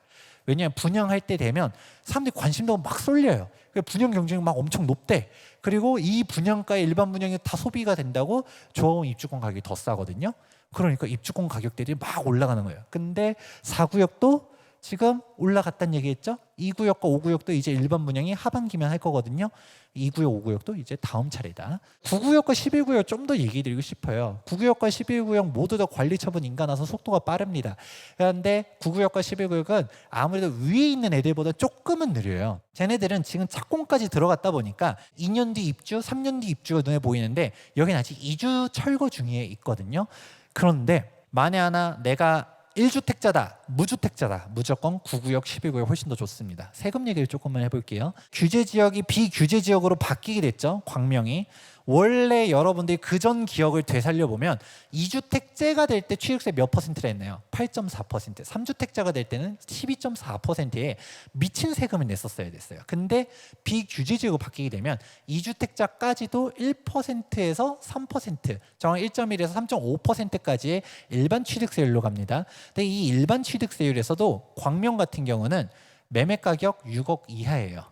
왜냐하면 분양할 때 되면 사람들이 관심도가 막 쏠려요. 분양 경쟁이 막 엄청 높대. 그리고 이 분양가에 일반 분양이 다 소비가 된다고 조합원 입주권 가격이 더 싸거든요. 그러니까 입주권 가격들이 막 올라가는 거예요. 근데 4구역도 지금 올라갔다는 얘기했죠. 2구역과 5구역도 이제 일반 분양이 하반기면 할 거거든요. 2구역, 5구역도 이제 다음 차례다. 9구역과 11구역 좀 더 얘기 드리고 싶어요. 9구역과 11구역 모두 다 관리 처분 인가나서 속도가 빠릅니다. 그런데 9구역과 11구역은 아무래도 위에 있는 애들보다 조금은 느려요. 쟤네들은 지금 착공까지 들어갔다 보니까 2년 뒤 입주, 3년 뒤 입주가 눈에 보이는데 여기는 아직 2주 철거 중에 있거든요. 그런데 만에 하나 내가 1주택자다, 무주택자다, 무조건 9구역, 12구역 훨씬 더 좋습니다. 세금 얘기를 조금만 해볼게요. 규제 지역이 비규제 지역으로 바뀌게 됐죠. 광명이. 원래 여러분들이 그전 기억을 되살려보면 2주택제가 될 때 취득세 몇 퍼센트라 했나요? 8.4%. 3주택자가 될 때는 12.4%에 미친 세금을 냈었어야 됐어요. 근데 비규제 지역으로 바뀌게 되면 2주택자까지도 1%에서 3%, 정확히 1.1에서 3.5%까지의 일반 취득세율로 갑니다. 근데 이 일반 취득세율에서도 광명 같은 경우는 매매 가격 6억 이하예요.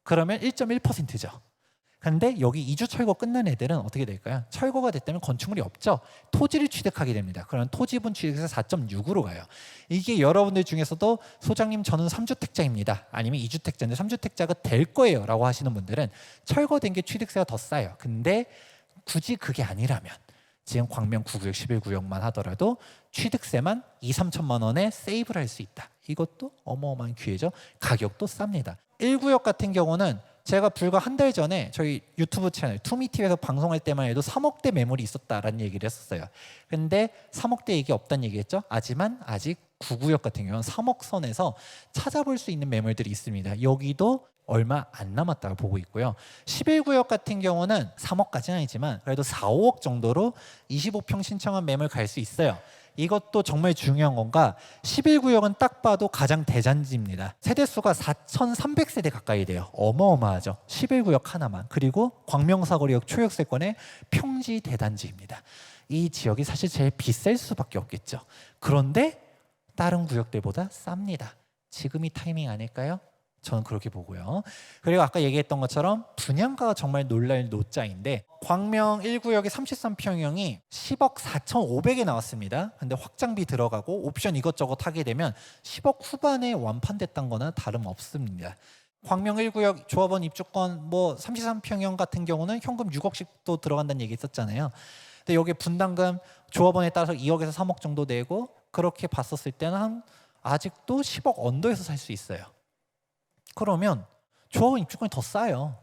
그러면 1.1%죠. 근데 여기 2주 철거 끝난 애들은 어떻게 될까요? 철거가 됐다면 건축물이 없죠. 토지를 취득하게 됩니다. 그럼 토지분 취득세 4.6으로 가요. 이게 여러분들 중에서도 소장님 저는 3주택자입니다. 아니면 2주택자인데 3주택자가 될 거예요 라고 하시는 분들은 철거된 게 취득세가 더 싸요. 근데 굳이 그게 아니라면 지금 광명 9구역, 11구역만 하더라도 취득세만 2, 3천만 원에 세이브를 할 수 있다. 이것도 어마어마한 기회죠. 가격도 쌉니다. 1구역 같은 경우는 제가 불과 한 달 전에 저희 유튜브 채널 투미TV에서 방송할 때만 해도 3억대 매물이 있었다라는 얘기를 했었어요. 근데 3억대 얘기 없다는 얘기했죠. 하지만 아직 9구역 같은 경우는 3억 선에서 찾아볼 수 있는 매물들이 있습니다. 여기도 얼마 안 남았다고 보고 있고요. 11구역 같은 경우는 3억까지는 아니지만 그래도 4, 5억 정도로 25평 신청한 매물 갈 수 있어요. 이것도 정말 중요한 건가 11구역은 딱 봐도 가장 대잔지입니다. 세대수가 4,300세대 가까이 돼요. 어마어마하죠. 11구역 하나만. 그리고 광명사거리역 초역세권의 평지 대단지입니다. 이 지역이 사실 제일 비쌀 수밖에 없겠죠. 그런데 다른 구역들보다 쌉니다. 지금이 타이밍 아닐까요? 저는 그렇게 보고요. 그리고 아까 얘기했던 것처럼 분양가가 정말 놀랄 노짜인데 광명 1구역의 33평형이 10억 4,500에 나왔습니다. 근데 확장비 들어가고 옵션 이것저것 하게 되면 10억 후반에 완판됐던 거나 다름없습니다. 광명 1구역 조합원 입주권 뭐 33평형 같은 경우는 현금 6억씩 또 들어간다는 얘기 있었잖아요. 근데 여기 분담금 조합원에 따라서 2억에서 3억 정도 내고 그렇게 봤었을 때는 아직도 10억 언더에서 살 수 있어요. 그러면 조합원 입주권이 더 싸요.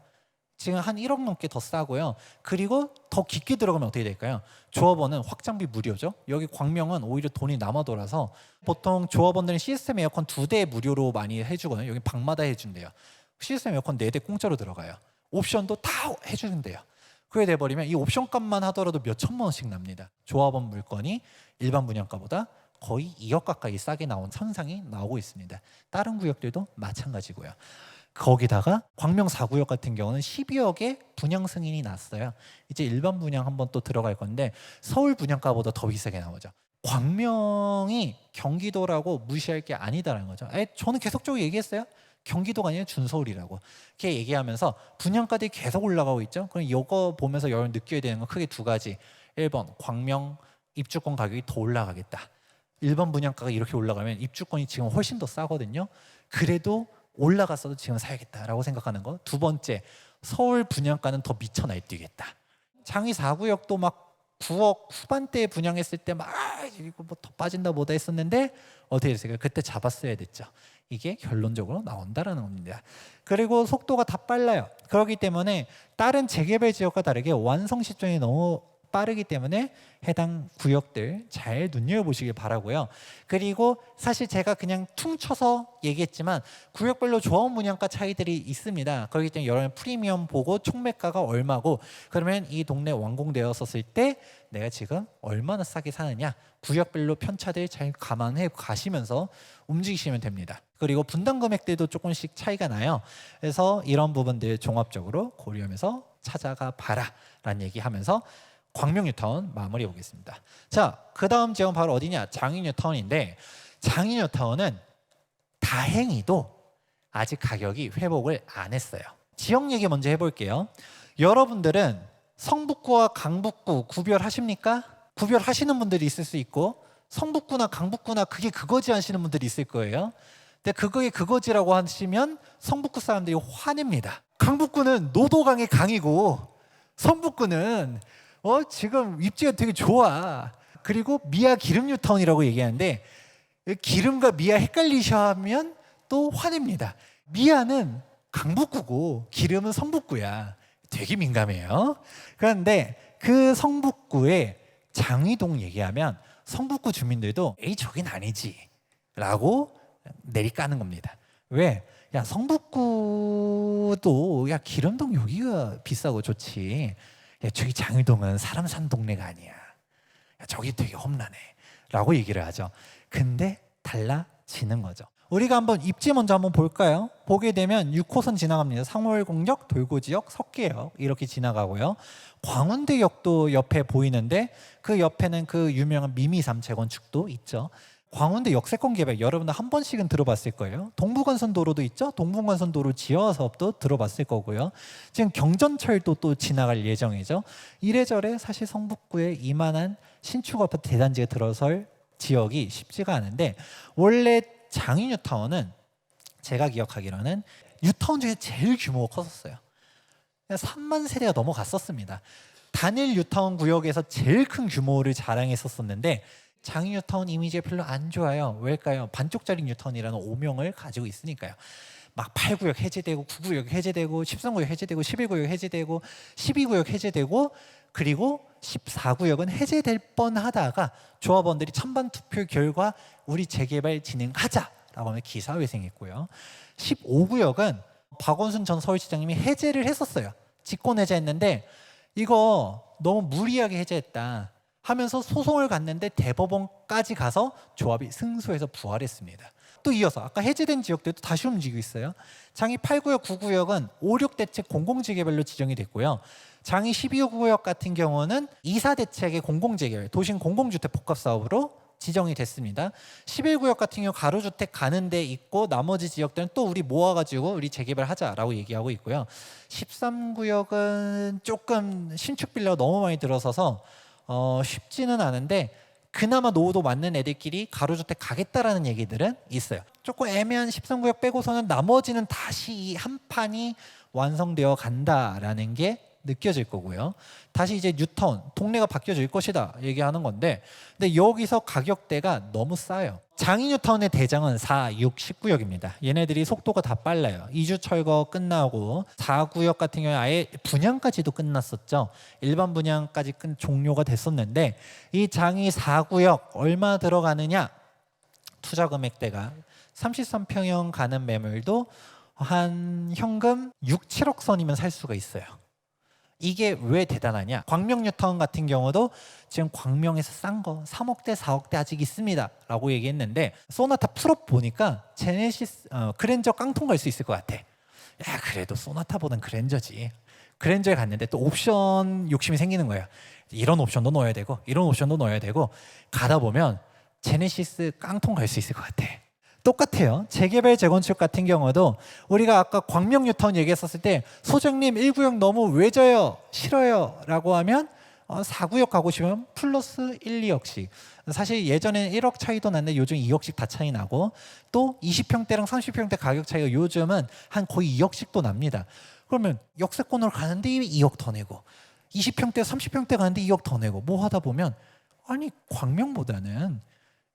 지금 한 1억 넘게 더 싸고요. 그리고 더 깊게 들어가면 어떻게 될까요? 조합원은 확장비 무료죠. 여기 광명은 오히려 돈이 남아 돌아서 보통 조합원들은 시스템 에어컨 2대 무료로 많이 해주거든요. 여기 방마다 해준대요. 시스템 에어컨 4대 공짜로 들어가요. 옵션도 다 해주는데요. 그게 돼버리면 이 옵션 값만 하더라도 몇 천만 원씩 납니다. 조합원 물건이 일반 분양가보다 거의 2억 가까이 싸게 나온 선상이 나오고 있습니다. 다른 구역들도 마찬가지고요. 거기다가 광명 4구역 같은 경우는 12억에 분양 승인이 났어요. 이제 일반 분양 한번 또 들어갈 건데 서울 분양가보다 더 비싸게 나오죠. 광명이 경기도라고 무시할 게 아니다라는 거죠. 저는 계속적으로 얘기했어요. 경기도가 아니라 준서울이라고. 이렇게 얘기하면서 분양가들이 계속 올라가고 있죠. 그럼 이거 보면서 여러분 느껴야 되는 건 크게 두 가지. 1번 광명 입주권 가격이 더 올라가겠다. 일반 분양가가 이렇게 올라가면 입주권이 지금 훨씬 더 싸거든요. 그래도 올라갔어도 지금 사야겠다라고 생각하는 거. 두 번째, 서울 분양가는 더 미쳐 날뛰겠다. 장위 4구역도 막 9억 후반대에 분양했을 때 막 이거 뭐 더 빠진다 뭐다 했었는데 어떻게 됐어요? 그때 잡았어야 됐죠. 이게 결론적으로 나온다라는 겁니다. 그리고 속도가 다 빨라요. 그렇기 때문에 다른 재개발 지역과 다르게 완성 시점이 너무 빠르기 때문에 해당 구역들 잘 눈여겨보시길 바라고요. 그리고 사실 제가 그냥 퉁쳐서 얘기했지만 구역별로 조합원 분양가 차이들이 있습니다. 그렇기 때문에 여러분 프리미엄 보고 총매가가 얼마고 그러면 이 동네 완공되었을 때 내가 지금 얼마나 싸게 사느냐 구역별로 편차들 잘 감안해 가시면서 움직이시면 됩니다. 그리고 분담 금액들도 조금씩 차이가 나요. 그래서 이런 부분들 종합적으로 고려하면서 찾아가 봐라 라는 얘기하면서 광명 뉴타운 마무리해 보겠습니다. 자, 그 다음 지역은 바로 어디냐? 장위 뉴타운인데 장위 뉴타운은 다행히도 아직 가격이 회복을 안 했어요. 지역 얘기 먼저 해볼게요. 여러분들은 성북구와 강북구 구별하십니까? 구별하시는 분들이 있을 수 있고 성북구나 강북구나 그게 그거지 하시는 분들이 있을 거예요. 근데 그거에 그거지라고 하시면 성북구 사람들이 화냅니다. 강북구는 노도강의 강이고 성북구는 지금 입지가 되게 좋아. 그리고 미아 기름 뉴타운이라고 얘기하는데 기름과 미아 헷갈리셔하면 또 화냅니다. 미아는 강북구고 기름은 성북구야. 되게 민감해요. 그런데 그 성북구에 장위동 얘기하면 성북구 주민들도 에이 저긴 아니지 라고 내리까는 겁니다. 왜? 야 성북구도 야 기름동 여기가 비싸고 좋지. 야, 저기 장위동은 사람 사는 동네가 아니야. 야, 저기 되게 험난해 라고 얘기를 하죠. 근데 달라지는 거죠. 우리가 한번 입지 먼저 한번 볼까요? 보게 되면 6호선 지나갑니다. 상월공역, 돌고지역, 석계역 이렇게 지나가고요. 광운대역도 옆에 보이는데 그 옆에는 그 유명한 미미삼 재건축도 있죠. 광운대 역세권 개발 여러분들 한 번씩은 들어봤을 거예요. 동부간선도로도 있죠. 동부간선도로 지하 사업도 들어봤을 거고요. 지금 경전철도 또 지나갈 예정이죠. 이래저래 사실 성북구에 이만한 신축 아파트 대단지가 들어설 지역이 쉽지가 않은데 원래 장위 뉴타운은 제가 기억하기로는 뉴타운 중에 제일 규모가 컸었어요. 3만 세대가 넘어갔었습니다. 단일 뉴타운 구역에서 제일 큰 규모를 자랑했었는데 장위 뉴타운 이미지가 별로 안 좋아요. 왜일까요? 반쪽짜리 뉴타운이라는 오명을 가지고 있으니까요. 막 8구역 해제되고 9구역 해제되고 13구역 해제되고 11구역 해제되고 12구역 해제되고 그리고 14구역은 해제될 뻔하다가 조합원들이 찬반 투표 결과 우리 재개발 진행하자라고 하면 기사회생했고요. 15구역은 박원순 전 서울시장님이 해제를 했었어요. 직권 해제했는데 이거 너무 무리하게 해제했다 하면서 소송을 갔는데 대법원까지 가서 조합이 승소해서 부활했습니다. 또 이어서 아까 해제된 지역들도 다시 움직이고 있어요. 장위 8구역, 9구역은 5, 6대책 공공재개발로 지정이 됐고요. 장위 12구역 같은 경우는 2, 4대책의 공공재개발, 도심 공공주택 복합사업으로 지정이 됐습니다. 11구역 같은 경우 가로주택 가는 데 있고 나머지 지역들은 또 우리 모아가지고 우리 재개발하자라고 얘기하고 있고요. 13구역은 조금 신축 빌라가 너무 많이 들어서서 쉽지는 않은데 그나마 노후도 맞는 애들끼리 가로주택 가겠다라는 얘기들은 있어요. 조금 애매한 13구역 빼고서는 나머지는 다시 이 한 판이 완성되어 간다라는 게 느껴질 거고요. 다시 이제 뉴타운, 동네가 바뀌어질 것이다 얘기하는 건데, 근데 여기서 가격대가 너무 싸요. 장이 뉴타운의 대장은 4, 6, 19역입니다. 얘네들이 속도가 다 빨라요. 2주 철거 끝나고 4구역 같은 경우에 아예 분양까지도 끝났었죠. 일반 분양까지 종료가 됐었는데 이 장이 4구역 얼마 들어가느냐? 투자 금액대가 33평형 가는 매물도 한 현금 6, 7억 선이면 살 수가 있어요. 이게 왜 대단하냐? 광명 뉴타운 같은 경우도 지금 광명에서 싼 거 3억대 4억대 아직 있습니다 라고 얘기했는데, 소나타 풀업 보니까 제네시스 그랜저 깡통 갈 수 있을 것 같아. 야, 그래도 소나타보단 그랜저지. 그랜저에 갔는데 또 옵션 욕심이 생기는 거예요. 이런 옵션도 넣어야 되고 이런 옵션도 넣어야 되고, 가다 보면 제네시스 깡통 갈 수 있을 것 같아. 똑같아요. 재개발 재건축 같은 경우도 우리가 아까 광명 뉴타운 얘기했었을 때 소장님 1구역 너무 외져요, 싫어요 라고 하면 4구역 가고 싶으면 플러스 1, 2억씩. 사실 예전에는 1억 차이도 났는데 요즘 2억씩 다 차이 나고, 또 20평대랑 30평대 가격 차이가 요즘은 한 거의 2억씩도 납니다. 그러면 역세권으로 가는데 2억 더 내고 20평대 30평대 가는데 2억 더 내고 뭐 하다 보면, 아니 광명보다는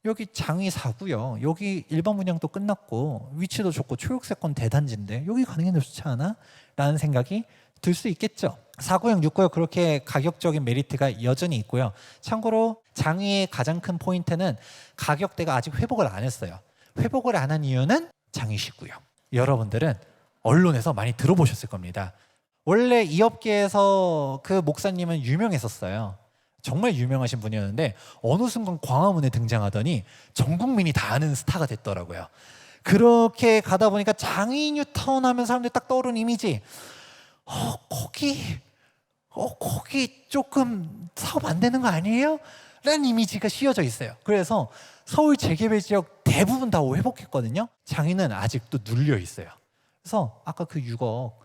여기 장이 4구역, 여기 일반 분양도 끝났고 위치도 좋고 초역세권 대단지인데 여기 가는 게 더 좋지 않아? 라는 생각이 들 수 있겠죠. 4구역, 6구역 그렇게 가격적인 메리트가 여전히 있고요. 참고로 장위의 가장 큰 포인트는 가격대가 아직 회복을 안 했어요. 회복을 안 한 이유는 장위 19역. 여러분들은 언론에서 많이 들어보셨을 겁니다. 원래 이 업계에서 그 목사님은 유명했었어요. 정말 유명하신 분이었는데 어느 순간 광화문에 등장하더니 전 국민이 다 아는 스타가 됐더라고요. 그렇게 가다 보니까 장이 뉴타운 하면 사람들이 딱 떠오르는 이미지, 거기 조금 사업 안 되는 거 아니에요? 라는 이미지가 씌워져 있어요. 그래서 서울 재개발 지역 대부분 다 회복했거든요. 장위는 아직도 눌려 있어요. 그래서 아까 그 6억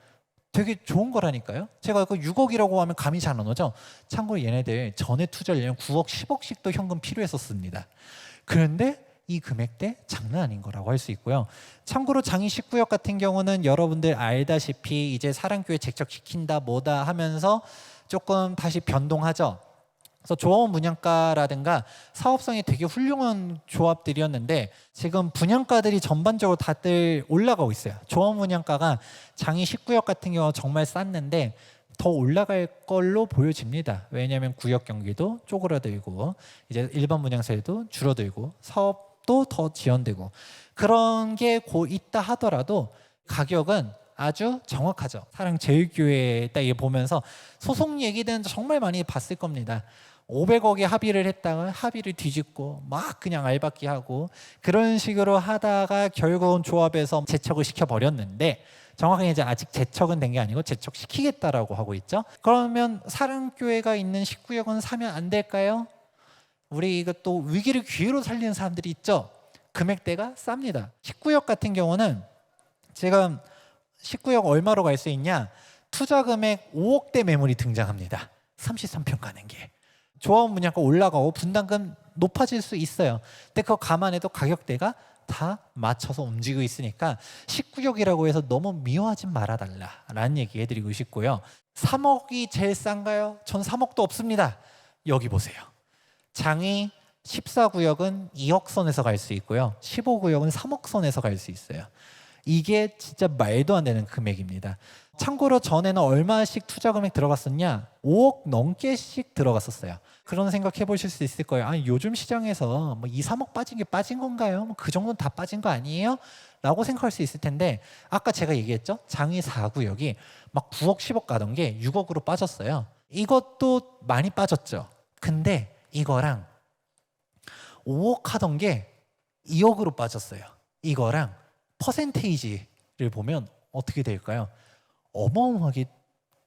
되게 좋은 거라니까요. 제가 그 6억이라고 하면 감이 잘 안 오죠. 참고로 얘네들 전에 투자하려면 9억, 10억씩도 현금 필요했었습니다. 그런데 이 금액대 장난 아닌 거라고 할 수 있고요. 참고로 장위 19역 같은 경우는 여러분들 알다시피 이제 사랑교회 재척시킨다 뭐다 하면서 조금 다시 변동하죠. 그래서 조합원 분양가라든가 사업성이 되게 훌륭한 조합들이었는데 지금 분양가들이 전반적으로 다들 올라가고 있어요. 조합원 분양가가 장위 19역 같은 경우 정말 쌌는데 더 올라갈 걸로 보여집니다. 왜냐하면 구역 경기도 쪼그라들고 이제 일반 분양세도 줄어들고 사업도 더 지연되고 그런 게 있다 하더라도 가격은 아주 정확하죠. 사랑제일교회 딱 보면서 소송 얘기는 정말 많이 봤을 겁니다. 500억에 합의를 했다가 합의를 뒤집고 막 그냥 알박기 하고 그런 식으로 하다가 결국은 조합에서 재척을 시켜버렸는데, 정확하게 이제 아직 재척은 된 게 아니고 재척시키겠다라고 하고 있죠. 그러면 사랑교회가 있는 19역은 사면 안 될까요? 우리 이것도 위기를 기회로 살리는 사람들이 있죠. 금액대가 쌉니다. 19역 같은 경우는 지금 19역 얼마로 갈 수 있냐? 투자 금액 5억대 매물이 등장합니다. 33평 가는 게. 조합원 분양가 올라가고 분담금 높아질 수 있어요. 근데 그거 감안해도 가격대가 다 맞춰서 움직이고 있으니까 19역이라고 해서 너무 미워하지 말아달라라는 얘기 해드리고 싶고요. 3억이 제일 싼가요? 전 3억도 없습니다. 여기 보세요. 장위 14구역은 2억 선에서 갈 수 있고요. 15구역은 3억 선에서 갈 수 있어요. 이게 진짜 말도 안 되는 금액입니다. 참고로 전에는 얼마씩 투자 금액 들어갔었냐? 5억 넘게씩 들어갔었어요. 그런 생각 해보실 수 있을 거예요. 아니 요즘 시장에서 뭐 2, 3억 빠진 게 빠진 건가요? 뭐 그 정도는 다 빠진 거 아니에요? 라고 생각할 수 있을 텐데, 아까 제가 얘기했죠? 장위 4구역이 막 9억, 10억 가던 게 6억으로 빠졌어요. 이것도 많이 빠졌죠. 근데 이거랑 5억 하던 게 2억으로 빠졌어요. 이거랑 퍼센테이지를 보면 어떻게 될까요? 어마어마하게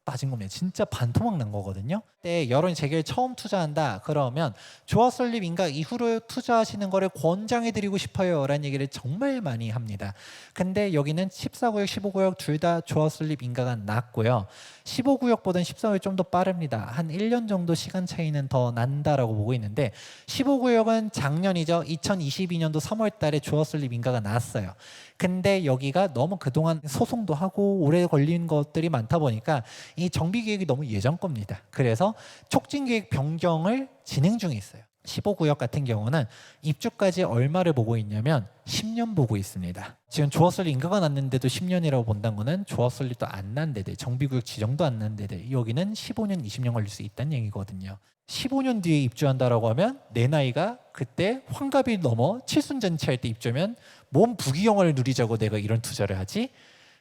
빠진 겁니다. 진짜 반토막 난 거거든요. 그때 여론이 재계를 처음 투자한다 그러면 조합 설립 인가 이후로 투자하시는 거를 권장해드리고 싶어요 라는 얘기를 정말 많이 합니다. 근데 여기는 14구역, 15구역 둘 다 조합 설립 인가가 낮고요. 15구역보다는 14구역이 좀 더 빠릅니다. 한 1년 정도 시간 차이는 더 난다라고 보고 있는데 15구역은 작년이죠. 2022년도 3월 달에 조합 설립 인가가 났어요. 근데 여기가 너무 그동안 소송도 하고 오래 걸린 것들이 많다 보니까 이 정비 계획이 너무 예전 겁니다. 그래서 촉진 계획 변경을 진행 중에 있어요. 15구역 같은 경우는 입주까지 얼마를 보고 있냐면 10년 보고 있습니다. 지금 조합 설립 인가가 났는데도 10년이라고 본다는 거는 조합 설립도 안 난 데들, 정비구역 지정도 안 난 데들, 여기는 15년, 20년 걸릴 수 있다는 얘기거든요. 15년 뒤에 입주한다라고 하면 내 나이가 그때 환갑이 넘어 칠순잔치 할 때 입주하면 몸 부귀영화를 누리자고 내가 이런 투자를 하지?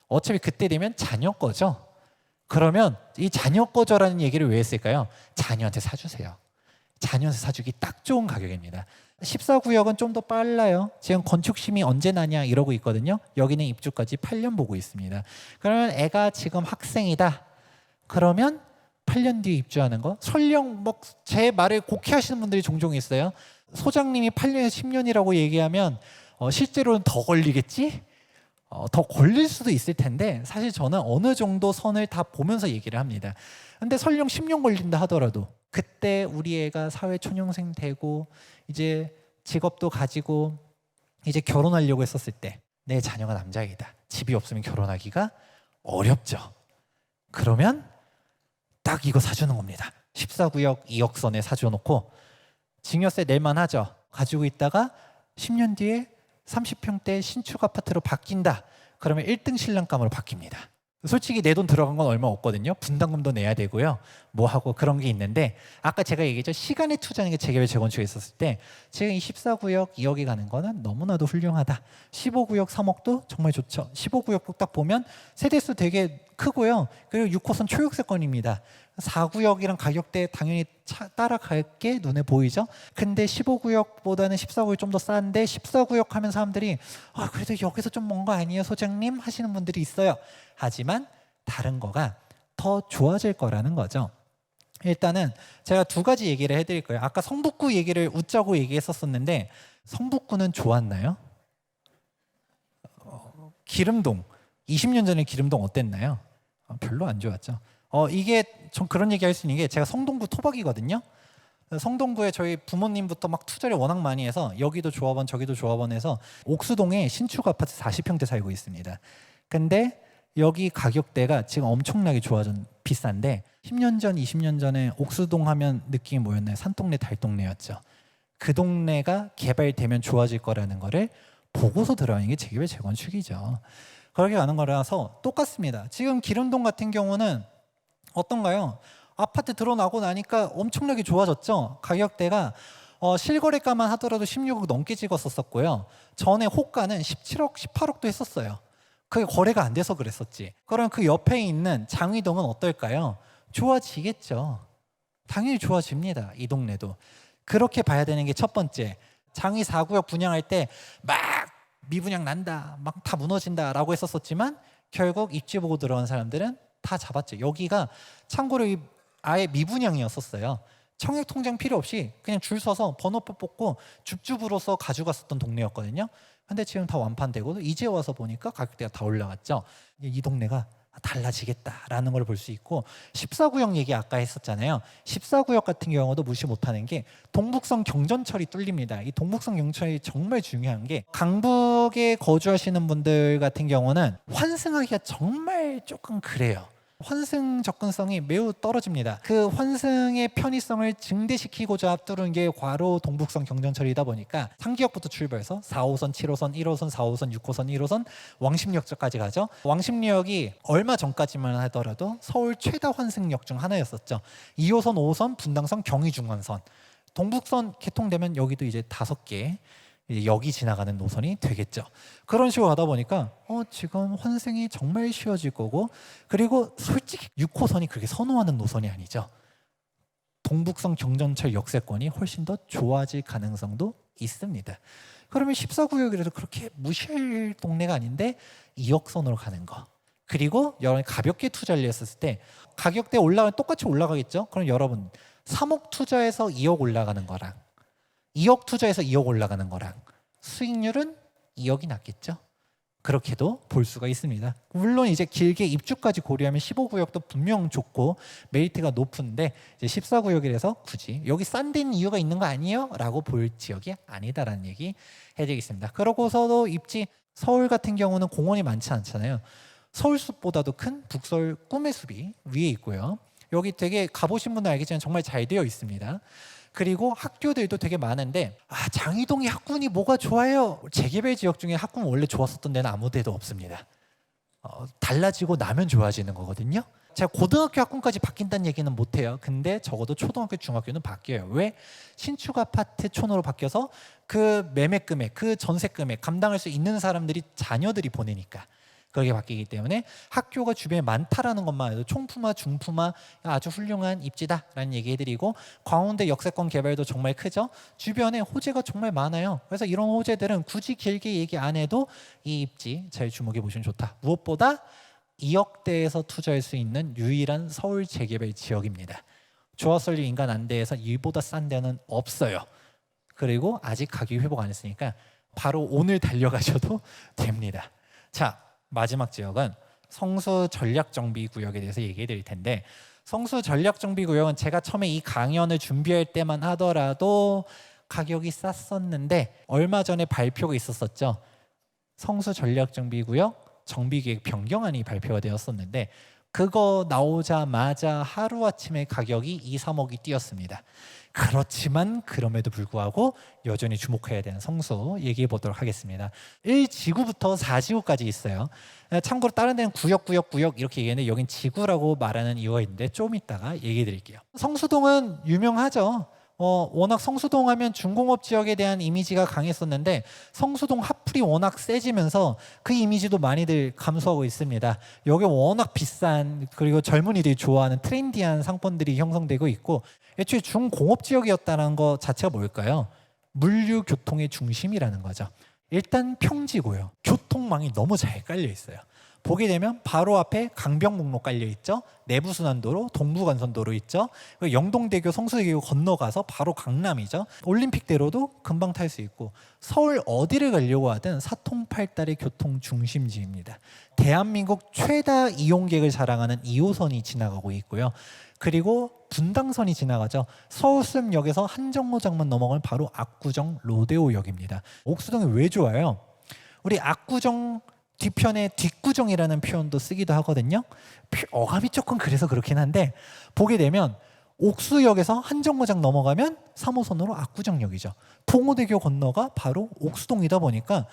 어차피 그때 되면 자녀 거죠. 그러면 이 자녀 거죠라는 얘기를 왜 했을까요? 자녀한테 사주세요. 자녀한테 사주기 딱 좋은 가격입니다. 14구역은 좀 더 빨라요. 지금 건축심이 언제 나냐 이러고 있거든요. 여기는 입주까지 8년 보고 있습니다. 그러면 애가 지금 학생이다. 그러면 8년 뒤에 입주하는 거. 설령 뭐 제 말을 곡해하시는 분들이 종종 있어요. 소장님이 8년에서 10년이라고 얘기하면 실제로는 더 걸리겠지? 더 걸릴 수도 있을 텐데 사실 저는 어느 정도 선을 다 보면서 얘기를 합니다. 근데 설령 10년 걸린다 하더라도 그때 우리 애가 사회초년생 되고 이제 직업도 가지고 이제 결혼하려고 했었을 때 내 자녀가 남자이다. 집이 없으면 결혼하기가 어렵죠. 그러면 딱 이거 사주는 겁니다. 14구역 2억 선에 사줘놓고 증여세 낼만 하죠. 가지고 있다가 10년 뒤에 30평대 신축 아파트로 바뀐다. 그러면 1등 신랑감으로 바뀝니다. 솔직히 내 돈 들어간 건 얼마 없거든요. 분담금도 내야 되고요. 뭐 하고 그런 게 있는데 아까 제가 얘기했죠. 시간에 투자하는 게 재개발 재건축에 있었을 때 지금 이 14구역 2억이 가는 거는 너무나도 훌륭하다. 15구역 3억도 정말 좋죠. 15구역도 딱 보면 세대수 되게 크고요. 그리고 6호선 초역세권입니다. 4구역이랑 가격대 당연히 따라갈 게 눈에 보이죠. 근데 15구역보다는 14구역 좀 더 싼데 14구역 하면 사람들이 그래도 여기서 좀 먼 거 아니에요 소장님 하시는 분들이 있어요. 하지만 다른 거가 더 좋아질 거라는 거죠. 일단은 제가 두 가지 얘기를 해드릴 거예요. 아까 성북구 얘기를 웃자고 얘기했었는데 성북구는 좋았나요? 기름동 20년 전에 기름동 어땠나요? 별로 안 좋았죠. 이게 좀 그런 얘기 할 수 있는 게 제가 성동구 토박이거든요. 성동구에 저희 부모님부터 막 투자를 워낙 많이 해서 여기도 조합원 저기도 조합원해서 옥수동에 신축 아파트 40평대 살고 있습니다. 근데 여기 가격대가 지금 엄청나게 비싼데 10년 전 20년 전에 옥수동 하면 느낌이 뭐였나요? 산동네 달동네였죠. 그 동네가 개발되면 좋아질 거라는 거를 보고서 들어가는 게 재개발 재건축이죠. 그렇게 가는 거라서 똑같습니다. 지금 기름동 같은 경우는 어떤가요? 아파트 들어나고 나니까 엄청나게 좋아졌죠. 가격대가 실거래가만 하더라도 16억 넘게 찍었었고요. 전에 호가는 17억, 18억도 했었어요. 그게 거래가 안 돼서 그랬었지. 그럼 그 옆에 있는 장위동은 어떨까요? 좋아지겠죠. 당연히 좋아집니다. 이 동네도. 그렇게 봐야 되는 게 첫 번째. 장위 4구역 분양할 때 막 미분양 난다, 막 다 무너진다라고 했었지만 결국 입지 보고 들어간 사람들은 다 잡았죠. 여기가 참고로 아예 미분양이었었어요. 청약 통장 필요 없이 그냥 줄 서서 번호표 뽑고 줍줍으로서 가져갔었던 동네였거든요. 근데 지금 다 완판되고 이제 와서 보니까 가격대가 다 올라갔죠. 이 동네가 달라지겠다라는 걸 볼 수 있고 14구역 얘기 아까 했었잖아요. 14구역 같은 경우도 무시 못하는 게 동북선 경전철이 뚫립니다. 이 동북선 경전철이 정말 중요한 게 강북에 거주하시는 분들 같은 경우는 환승하기가 정말 조금 그래요. 환승 접근성이 매우 떨어집니다. 그 환승의 편의성을 증대시키고자 앞두른 게 과로 동북선 경전철이다 보니까 상기역부터 출발해서 4호선, 7호선, 1호선, 4호선, 6호선, 1호선 왕십리역까지 가죠. 왕십리역이 얼마 전까지만 하더라도 서울 최다 환승역 중 하나였었죠. 2호선, 5호선, 분당선, 경의중앙선. 동북선 개통되면 여기도 이제 5개 역이 지나가는 노선이 되겠죠. 그런 식으로 가다 보니까 지금 환승이 정말 쉬워질 거고 그리고 솔직히 6호선이 그렇게 선호하는 노선이 아니죠. 동북선 경전철 역세권이 훨씬 더 좋아질 가능성도 있습니다. 그러면 14구역이라도 그렇게 무시할 동네가 아닌데 2억선으로 가는 거. 그리고 여러분이 가볍게 투자를 했었을 때 가격대 올라가면 똑같이 올라가겠죠. 그럼 여러분 3억 투자해서 2억 올라가는 거랑 2억 투자해서 2억 올라가는 거랑 수익률은 2억이 낫겠죠. 그렇게도 볼 수가 있습니다. 물론 이제 길게 입주까지 고려하면 15구역도 분명 좋고 메리트가 높은데 이제 14구역이라서 굳이 여기 싼 데는 이유가 있는 거 아니에요? 라고 볼 지역이 아니다라는 얘기 해드리겠습니다. 그러고서도 입지 서울 같은 경우는 공원이 많지 않잖아요. 서울숲보다도 큰 북서울 꿈의 숲이 위에 있고요. 여기 되게 가보신 분들 알겠지만 정말 잘 되어 있습니다. 그리고 학교들도 되게 많은데 장이동이 학군이 뭐가 좋아요? 재개발 지역 중에 학군 원래 좋았었던 데는 아무 데도 없습니다. 달라지고 나면 좋아지는 거거든요. 제가 고등학교 학군까지 바뀐다는 얘기는 못해요. 근데 적어도 초등학교, 중학교는 바뀌어요. 왜? 신축 아파트 촌으로 바뀌어서 그 매매 금액, 그 전세 금액 감당할 수 있는 사람들이 자녀들이 보내니까 그렇게 바뀌기 때문에 학교가 주변에 많다라는 것만 해도 총품화, 중품화 아주 훌륭한 입지다라는 얘기 해드리고 광운대 역세권 개발도 정말 크죠. 주변에 호재가 정말 많아요. 그래서 이런 호재들은 굳이 길게 얘기 안 해도 이 입지 잘 주목해 보시면 좋다. 무엇보다 2억대에서 투자할 수 있는 유일한 서울 재개발 지역입니다. 조합설립 인간 안대에서 이보다 싼 데는 없어요. 그리고 아직 가격이 회복 안 했으니까 바로 오늘 달려가셔도 됩니다. 자, 마지막 지역은 성수 전략정비구역에 대해서 얘기해 드릴 텐데 성수 전략정비구역은 제가 처음에 이 강연을 준비할 때만 하더라도 가격이 쌌었는데 얼마 전에 발표가 있었었죠. 성수 전략정비구역 정비계획 변경안이 발표가 되었었는데 그거 나오자마자 하루아침에 가격이 2, 3억이 뛰었습니다. 그렇지만 그럼에도 불구하고 여전히 주목해야 되는 성수 얘기해 보도록 하겠습니다. 1지구부터 4지구까지 있어요. 참고로 다른 데는 구역 이렇게 얘기하는데 여긴 지구라고 말하는 이유가 있는데 좀 이따가 얘기해 드릴게요. 성수동은 유명하죠. 워낙 성수동 하면 중공업 지역에 대한 이미지가 강했었는데 성수동 핫플이 워낙 세지면서 그 이미지도 많이들 감소하고 있습니다. 여기 워낙 비싼 그리고 젊은이들이 좋아하는 트렌디한 상권들이 형성되고 있고 애초에 중공업 지역이었다는 것 자체가 뭘까요? 물류 교통의 중심이라는 거죠. 일단 평지고요. 교통망이 너무 잘 깔려 있어요. 보게 되면 바로 앞에 강변북로 깔려 있죠. 내부순환도로, 동부간선도로 있죠. 영동대교, 성수대교 건너가서 바로 강남이죠. 올림픽대로도 금방 탈 수 있고 서울 어디를 가려고 하든 사통팔달의 교통 중심지입니다. 대한민국 최다 이용객을 자랑하는 2호선이 지나가고 있고요. 그리고 분당선이 지나가죠. 서울숲역에서 한정거장만 넘어가면 바로 압구정 로데오역입니다. 옥수동이 왜 좋아요? 우리 압구정 뒤편에 뒷구정이라는 표현도 쓰기도 하거든요. 어감이 조금 그래서 그렇긴 한데 보게 되면 옥수역에서 한정거장 넘어가면 3호선으로 압구정역이죠. 동호대교 건너가 바로 옥수동이다 보니까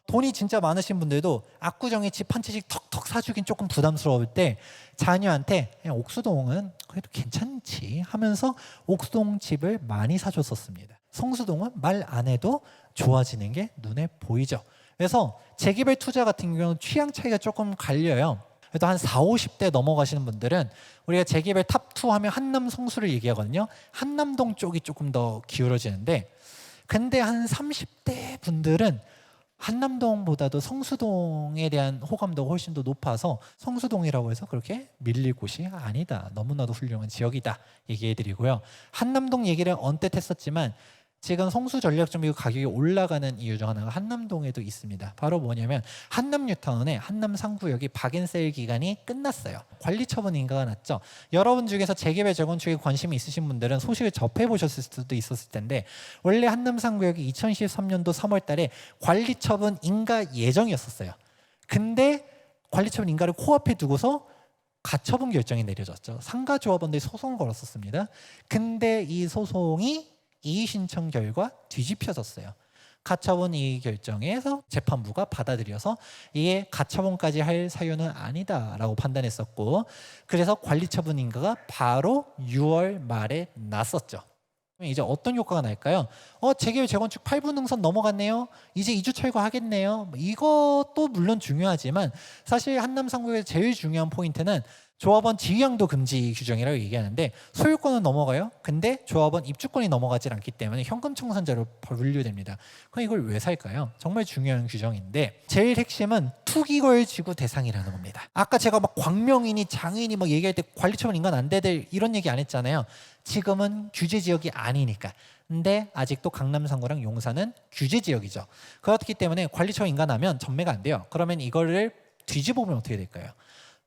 돈이 진짜 많으신 분들도 압구정에 집 한 채씩 턱턱 사주긴 조금 부담스러울 때 자녀한테 그냥 옥수동은 그래도 괜찮지 하면서 옥수동 집을 많이 사줬었습니다. 성수동은 말 안 해도 좋아지는 게 눈에 보이죠. 그래서 재개발 투자 같은 경우는 취향 차이가 조금 갈려요. 그래도 한 4, 50대 넘어가시는 분들은 우리가 재개발 탑2 하면 한남 성수를 얘기하거든요. 한남동 쪽이 조금 더 기울어지는데 근데 한 30대 분들은 한남동보다도 성수동에 대한 호감도가 훨씬 더 높아서 성수동이라고 해서 그렇게 밀릴 곳이 아니다. 너무나도 훌륭한 지역이다 얘기해드리고요. 한남동 얘기를 언뜻 했었지만 지금 성수 전략정비 가격이 올라가는 이유 중 하나가 한남동에도 있습니다. 바로 뭐냐면 한남 뉴타운의 한남 3구역이 박앤세일 기간이 끝났어요. 관리 처분 인가가 났죠. 여러분 중에서 재개발 재건축에 관심이 있으신 분들은 소식을 접해보셨을 수도 있었을 텐데 원래 한남 3구역이 2013년도 3월 달에 관리 처분 인가 예정이었었어요. 근데 관리 처분 인가를 코앞에 두고서 가처분 결정이 내려졌죠. 상가조합원들이 소송을 걸었었습니다. 근데 이 소송이 이의 신청 결과 뒤집혀졌어요. 가처분 이의 결정에서 재판부가 받아들여서 이게 가처분까지 할 사유는 아니다라고 판단했었고 그래서 관리처분 인가가 바로 6월 말에 났었죠. 이제 어떤 효과가 날까요? 재개발 재건축 8부 능선 넘어갔네요. 이제 이주 철거하겠네요. 이것도 물론 중요하지만 사실 한남 3구역의 제일 중요한 포인트는 조합원 지위양도 금지 규정이라고 얘기하는데 소유권은 넘어가요. 근데 조합원 입주권이 넘어가질 않기 때문에 현금 청산자로 분류됩니다. 그럼 이걸 왜 살까요? 정말 중요한 규정인데 제일 핵심은 투기거래지구 대상이라는 겁니다. 아까 제가 막 광명이니 장애인이 막 얘기할 때 관리처분 인간 안 대들 이런 얘기 안 했잖아요. 지금은 규제 지역이 아니니까. 근데 아직도 강남 3구랑 용산은 규제 지역이죠. 그렇기 때문에 관리처분 인가하면 전매가 안 돼요. 그러면 이거를 뒤집어 보면 어떻게 될까요?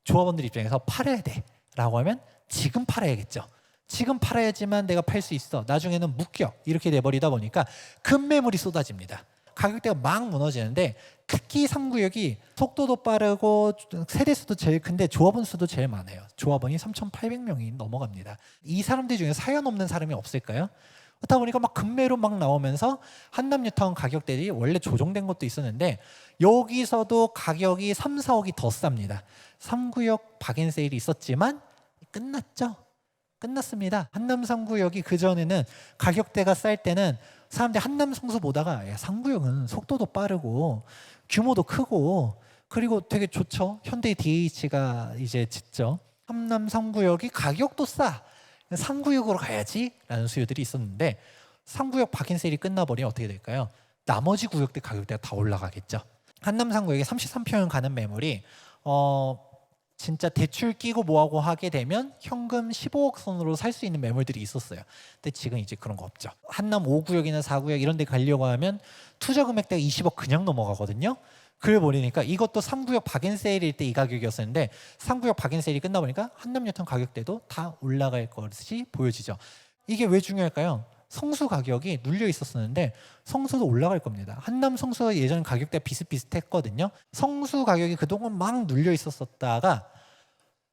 조합원들 입장에서 팔아야 돼 라고 하면 지금 팔아야겠죠. 지금 팔아야지만 내가 팔 수 있어. 나중에는 묶여. 이렇게 돼버리다 보니까 급매물이 쏟아집니다. 가격대가 막 무너지는데 특히 3구역이 속도도 빠르고 세대수도 제일 큰데 조합원 수도 제일 많아요. 조합원이 3,800명이 넘어갑니다. 이 사람들 중에 사연 없는 사람이 없을까요? 그렇다 보니까 막 급매로 막 나오면서 한남뉴타운 가격대들이 원래 조정된 것도 있었는데 여기서도 가격이 3, 4억이 더 쌉니다. 3구역 박앤세일이 있었지만 끝났죠. 끝났습니다. 한남 3구역이 그전에는 가격대가 쌀 때는 사람들이 한남 성수 보다가 야, 3구역은 속도도 빠르고 규모도 크고 그리고 되게 좋죠. 현대 DH가 이제 짓죠. 한남 3구역이 가격도 싸. 3구역으로 가야지 라는 수요들이 있었는데 3구역 박앤세일이 끝나버리면 어떻게 될까요? 나머지 구역들 가격대가 다 올라가겠죠. 한남 3구역에 33평형 가는 매물이 진짜 대출 끼고 뭐하고 하게 되면 현금 15억 선으로 살 수 있는 매물들이 있었어요. 근데 지금 이제 그런 거 없죠. 한남 5구역이나 4구역 이런 데 가려고 하면 투자 금액대가 20억 그냥 넘어가거든요. 그래 버리니까 이것도 3구역 박앤세일일 때 이 가격이었었는데 3구역 박앤세일이 끝나보니까 한남뉴타운 가격대도 다 올라갈 것이 보여지죠. 이게 왜 중요할까요? 성수 가격이 눌려 있었었는데 성수도 올라갈 겁니다. 한남 성수가 예전 가격대가 비슷비슷했거든요. 성수 가격이 그동안 막 눌려 있었다가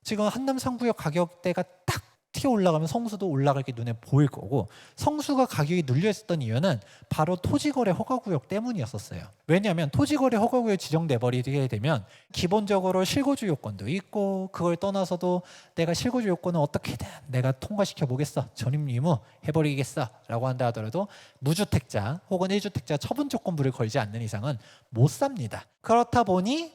지금 한남 3구역 가격대가 딱 튀어 올라가면 성수도 올라갈 게 눈에 보일 거고 성수가 가격이 눌려 있었던 이유는 바로 토지거래 허가구역 때문이었었어요. 왜냐하면 토지거래 허가구역 지정돼 버리게 되면 기본적으로 실거주 요건도 있고 그걸 떠나서도 내가 실거주 요건은 어떻게든 내가 통과시켜 보겠어. 전입 의무 해버리겠어 라고 한다 하더라도 무주택자 혹은 1주택자 처분 조건부를 걸지 않는 이상은 못 삽니다. 그렇다 보니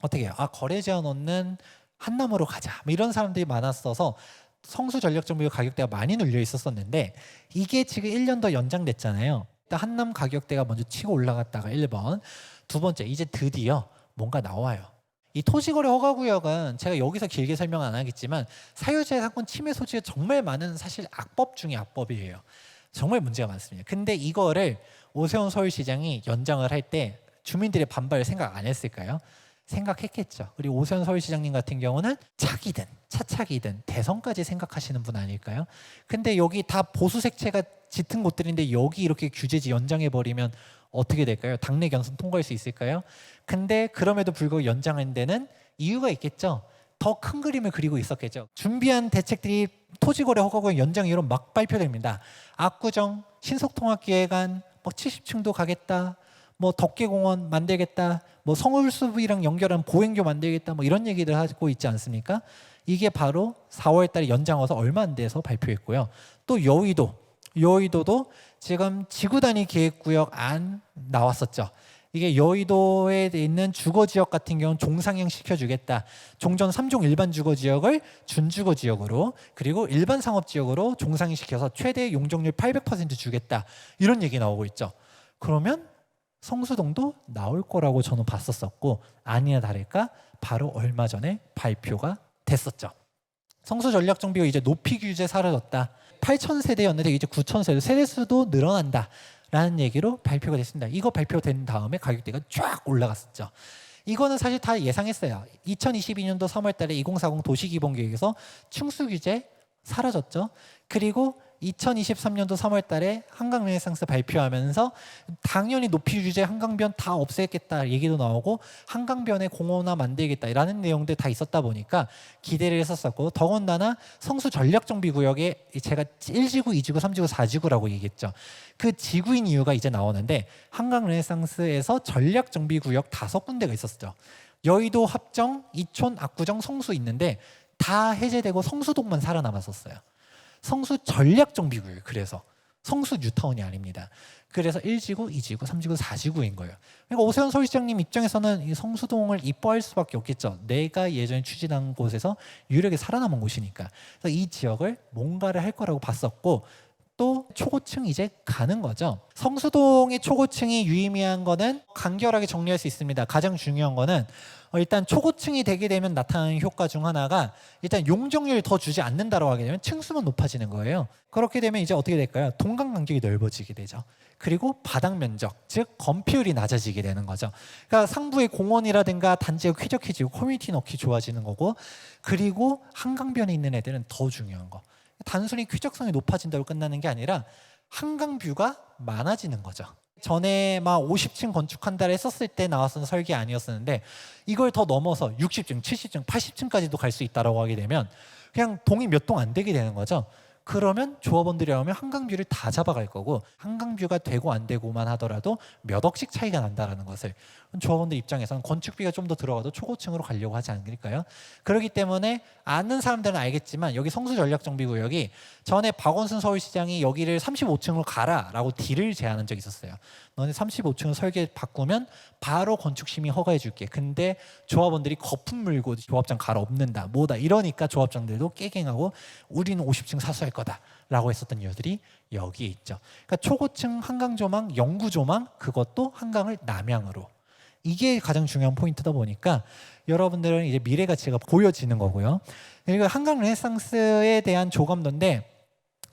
어떻게 해요? 거래 제한 없는 한남으로 가자 뭐 이런 사람들이 많았어서 성수 전력정비구 가격대가 많이 눌려 있었었는데 이게 지금 1년 더 연장됐잖아요. 일단 한남 가격대가 먼저 치고 올라갔다가 1번 두 번째 이제 드디어 뭔가 나와요. 이 토지거래 허가구역은 제가 여기서 길게 설명 안 하겠지만 사유재산권 침해 소지가 정말 많은 사실 악법 중에 악법이에요. 정말 문제가 많습니다. 근데 이거를 오세훈 서울시장이 연장을 할 때 주민들의 반발을 생각 안 했을까요? 생각했겠죠. 그리고 오세훈 서울시장님 같은 경우는 차기든 차차기든 대선까지 생각하시는 분 아닐까요? 근데 여기 다 보수 색채가 짙은 곳들인데 여기 이렇게 규제지 연장해버리면 어떻게 될까요? 당내 경선 통과할 수 있을까요? 근데 그럼에도 불구하고 연장한 데는 이유가 있겠죠. 더 큰 그림을 그리고 있었겠죠. 준비한 대책들이 토지거래 허가구역 연장 이후로 막 발표됩니다. 압구정 신속통합기획안 70층도 가겠다. 덕계공원 만들겠다. 성울숲이랑 연결한 보행교 만들겠다. 이런 얘기들 하고 있지 않습니까? 이게 바로 4월 달에 연장해서 얼마 안 돼서 발표했고요. 또 여의도도 지금 지구 단위 계획구역 안 나왔었죠. 이게 여의도에 있는 주거지역 같은 경우는 종상향 시켜주겠다. 종전 3종 일반 주거지역을 준주거지역으로 그리고 일반 상업지역으로 종상향 시켜서 최대 용적률 800% 주겠다. 이런 얘기 나오고 있죠. 그러면 성수동도 나올 거라고 저는 봤었었고 아니나 다를까 바로 얼마 전에 발표가 됐었죠. 성수 전략정비가 이제 높이 규제 사라졌다. 8,000세대였는데 이제 9,000세대 세대수도 늘어난다 라는 얘기로 발표가 됐습니다. 이거 발표된 다음에 가격대가 쫙 올라갔었죠. 이거는 사실 다 예상했어요. 2022년도 3월 달에 2040 도시기본계획에서 층수 규제 사라졌죠. 그리고 2023년도 3월 달에 한강 르네상스 발표하면서 당연히 높이 규제 한강변 다 없애겠다 얘기도 나오고 한강변에 공원화 만들겠다라는 내용들 다 있었다 보니까 기대를 했었었고 더군다나 성수 전략정비구역에 제가 1지구, 2지구, 3지구, 4지구라고 얘기했죠. 그 지구인 이유가 이제 나오는데 한강 르네상스에서 전략정비구역 5군데가 있었죠. 여의도, 합정, 이촌, 압구정, 성수 있는데 다 해제되고 성수동만 살아남았었어요. 성수 전략정비구역 그래서 성수 뉴타운이 아닙니다. 그래서 1지구, 2지구, 3지구, 4지구인 거예요. 그러니까 오세훈 서울시장님 입장에서는 이 성수동을 이뻐할 수밖에 없겠죠. 내가 예전에 추진한 곳에서 유일하게 살아남은 곳이니까. 그래서 이 지역을 뭔가를 할 거라고 봤었고, 또 초고층 이제 가는 거죠. 성수동의 초고층이 유의미한 거는 간결하게 정리할 수 있습니다. 가장 중요한 거는 일단 초고층이 되게 되면 나타나는 효과 중 하나가 일단 용적률을 더 주지 않는다라고 하게 되면 층수만 높아지는 거예요. 그렇게 되면 이제 어떻게 될까요? 동강 간격이 넓어지게 되죠. 그리고 바닥 면적, 즉 건폐율이 낮아지게 되는 거죠. 그러니까 상부의 공원이라든가 단지가 쾌적해지고 커뮤니티 넣기 좋아지는 거고, 그리고 한강변에 있는 애들은 더 중요한 거. 단순히 쾌적성이 높아진다고 끝나는 게 아니라 한강 뷰가 많아지는 거죠. 전에 막 50층 건축한다를 했었을 때 나왔던 설계 아니었었는데, 이걸 더 넘어서 60층, 70층, 80층까지도 갈 수 있다라고 하게 되면 그냥 동이 몇 동 안 되게 되는 거죠. 그러면 조합원들이 하면 한강뷰를 다 잡아갈 거고, 한강뷰가 되고 안 되고만 하더라도 몇 억씩 차이가 난다라는 것을 조합원들 입장에서는 건축비가 좀 더 들어가도 초고층으로 가려고 하지 않을까요? 그렇기 때문에 아는 사람들은 알겠지만 여기 성수전략정비구역이 전에 박원순 서울시장이 여기를 35층으로 가라라고 딜을 제안한 적이 있었어요. 너네 35층 설계 바꾸면 바로 건축심의 허가해 줄게. 근데 조합원들이 거품 물고 조합장 갈아엎는다 뭐다 이러니까 조합장들도 깨갱하고 우리는 50층 사수할 거다라고 했었던 이유들이 여기에 있죠. 그러니까 초고층 한강조망, 영구조망, 그것도 한강을 남향으로. 이게 가장 중요한 포인트다 보니까 여러분들은 이제 미래 가치가 보여지는 거고요. 그리고 한강 르네상스에 대한 조감도인데,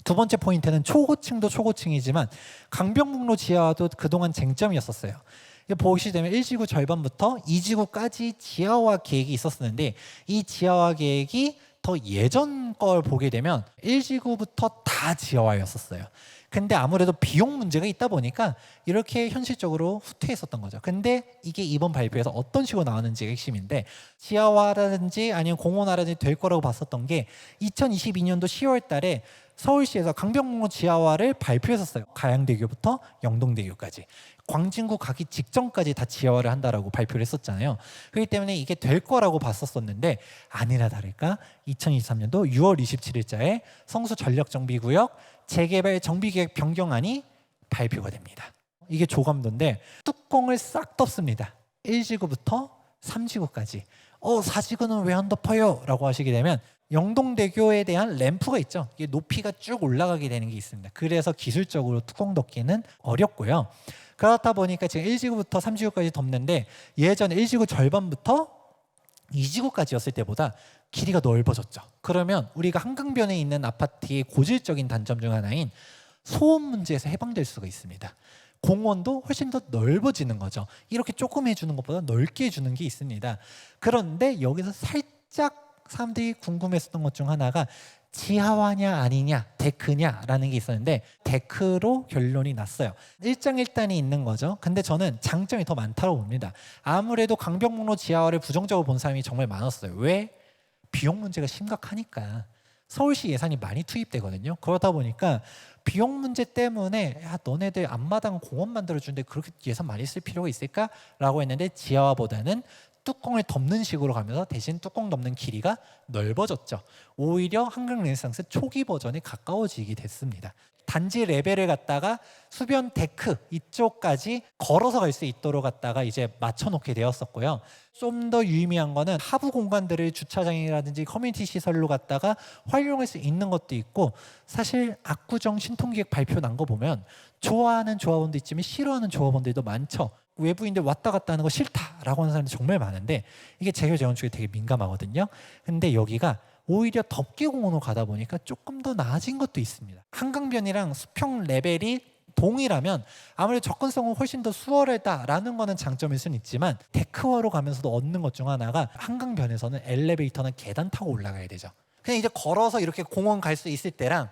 두 번째 포인트는 초고층도 초고층이지만 강변북로 지하화도 그동안 쟁점이었었어요. 보시되면 1지구 절반부터 2지구까지 지하화 계획이 있었는데, 이 지하화 계획이 더 예전 걸 보게 되면 1지구부터 다 지하화였었어요. 근데 아무래도 비용 문제가 있다 보니까 이렇게 현실적으로 후퇴했었던 거죠. 근데 이게 이번 발표에서 어떤 식으로 나왔는지가 핵심인데, 지하화라든지 아니면 공원화라든지 될 거라고 봤었던 게 2022년도 10월 달에 서울시에서 강변북로 지하화를 발표했었어요. 가양대교부터 영동대교까지. 광진구 가기 직전까지 다 지하화를 한다라고 발표를 했었잖아요. 그렇기 때문에 이게 될 거라고 봤었었는데, 아니나 다를까 2023년도 6월 27일자에 성수전략정비구역 재개발 정비계획 변경안이 발표가 됩니다. 이게 조감도인데 뚜껑을 싹 덮습니다. 1지구부터 3지구까지. 4지구는 왜 안 덮어요? 라고 하시게 되면 영동대교에 대한 램프가 있죠. 이게 높이가 쭉 올라가게 되는 게 있습니다. 그래서 기술적으로 뚜껑 덮기는 어렵고요. 그렇다 보니까 지금 1지구부터 3지구까지 덮는데, 예전 1지구 절반부터 2지구까지였을 때보다 길이가 넓어졌죠. 그러면 우리가 한강변에 있는 아파트의 고질적인 단점 중 하나인 소음 문제에서 해방될 수가 있습니다. 공원도 훨씬 더 넓어지는 거죠. 이렇게 조금 해주는 것보다 넓게 해주는 게 있습니다. 그런데 여기서 살짝 사람들이 궁금했었던 것 중 하나가 지하화냐 아니냐, 데크냐라는 게 있었는데, 데크로 결론이 났어요. 일장일단이 있는 거죠. 근데 저는 장점이 더 많다고 봅니다. 아무래도 강변북로 지하화를 부정적으로 본 사람이 정말 많았어요. 왜? 비용 문제가 심각하니까. 서울시 예산이 많이 투입되거든요. 그러다 보니까 비용 문제 때문에 너네들 앞마당 공원 만들어주는데 그렇게 예산 많이 쓸 필요가 있을까? 라고 했는데, 지하화보다는 뚜껑을 덮는 식으로 가면서 대신 뚜껑 덮는 길이가 넓어졌죠. 오히려 한강 르네상스 초기 버전에 가까워지게 됐습니다. 단지 레벨을 갖다가 수변 데크 이쪽까지 걸어서 갈 수 있도록 갖다가 이제 맞춰놓게 되었었고요. 좀 더 유의미한 거는 하부 공간들을 주차장이라든지 커뮤니티 시설로 갖다가 활용할 수 있는 것도 있고, 사실 압구정 신통기획 발표 난 거 보면 좋아하는 조합원도 있지만 싫어하는 조합원들도 많죠. 외부인들 왔다 갔다 하는 거 싫다라고 하는 사람들이 정말 많은데, 이게 재개발 재건축에 되게 민감하거든요. 근데 여기가 오히려 덮개공원으로 가다 보니까 조금 더 나아진 것도 있습니다. 한강변이랑 수평 레벨이 동일하면 아무래도 접근성은 훨씬 더 수월하다라는 거는 장점일 수는 있지만, 데크화로 가면서도 얻는 것 중 하나가 한강변에서는 엘리베이터나 계단 타고 올라가야 되죠. 그냥 이제 걸어서 이렇게 공원 갈 수 있을 때랑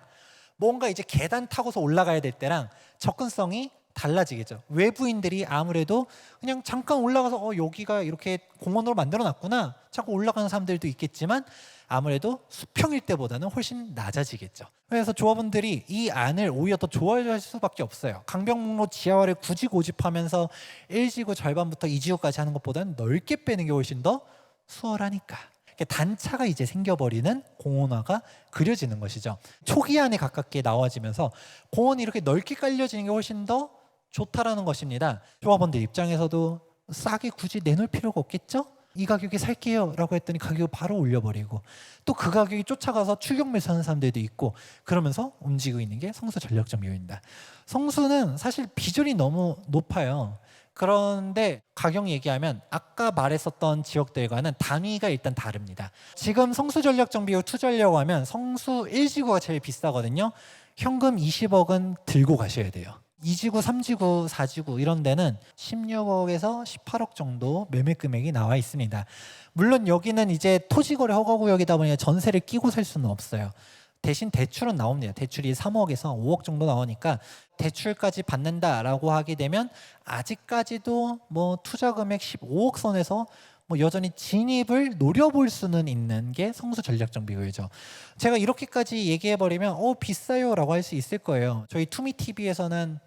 뭔가 이제 계단 타고서 올라가야 될 때랑 접근성이 달라지겠죠. 외부인들이 아무래도 그냥 잠깐 올라가서 여기가 이렇게 공원으로 만들어 놨구나 자꾸 올라가는 사람들도 있겠지만, 아무래도 수평일 때보다는 훨씬 낮아지겠죠. 그래서 조합원들이 이 안을 오히려 더 좋아할 수밖에 없어요. 강변북로 지하화를 굳이 고집하면서 1지구 절반부터 2지구까지 하는 것보다는 넓게 빼는 게 훨씬 더 수월하니까. 단차가 이제 생겨버리는 공원화가 그려지는 것이죠. 초기 안에 가깝게 나와지면서 공원이 이렇게 넓게 깔려지는 게 훨씬 더 좋다라는 것입니다. 조합원들 입장에서도 싸게 굳이 내놓을 필요가 없겠죠? 이 가격에 살게요 라고 했더니 가격을 바로 올려버리고 또 그 가격이 쫓아가서 추격매 사는 사람들도 있고 그러면서 움직이고 있는 게 성수 전략정비구입니다. 성수는 사실 비중이 너무 높아요. 그런데 가격 얘기하면 아까 말했었던 지역들과는 단위가 일단 다릅니다. 지금 성수 전략정비구 투자하려고 하면 성수 1지구가 제일 비싸거든요. 현금 20억은 들고 가셔야 돼요. 2지구, 3지구, 4지구 이런 데는 16억에서 18억 정도 매매 금액이 나와 있습니다. 물론 여기는 이제 토지거래 허가구역이다 보니 전세를 끼고 살 수는 없어요. 대신 대출은 나옵니다. 대출이 3억에서 5억 정도 나오니까 대출까지 받는다라고 하게 되면 아직까지도 뭐 투자 금액 15억 선에서 뭐 여전히 진입을 노려볼 수는 있는 게 성수 전략정비구역이죠. 제가 이렇게까지 얘기해버리면 비싸요라고 할 수 있을 거예요. 저희 투미TV에서는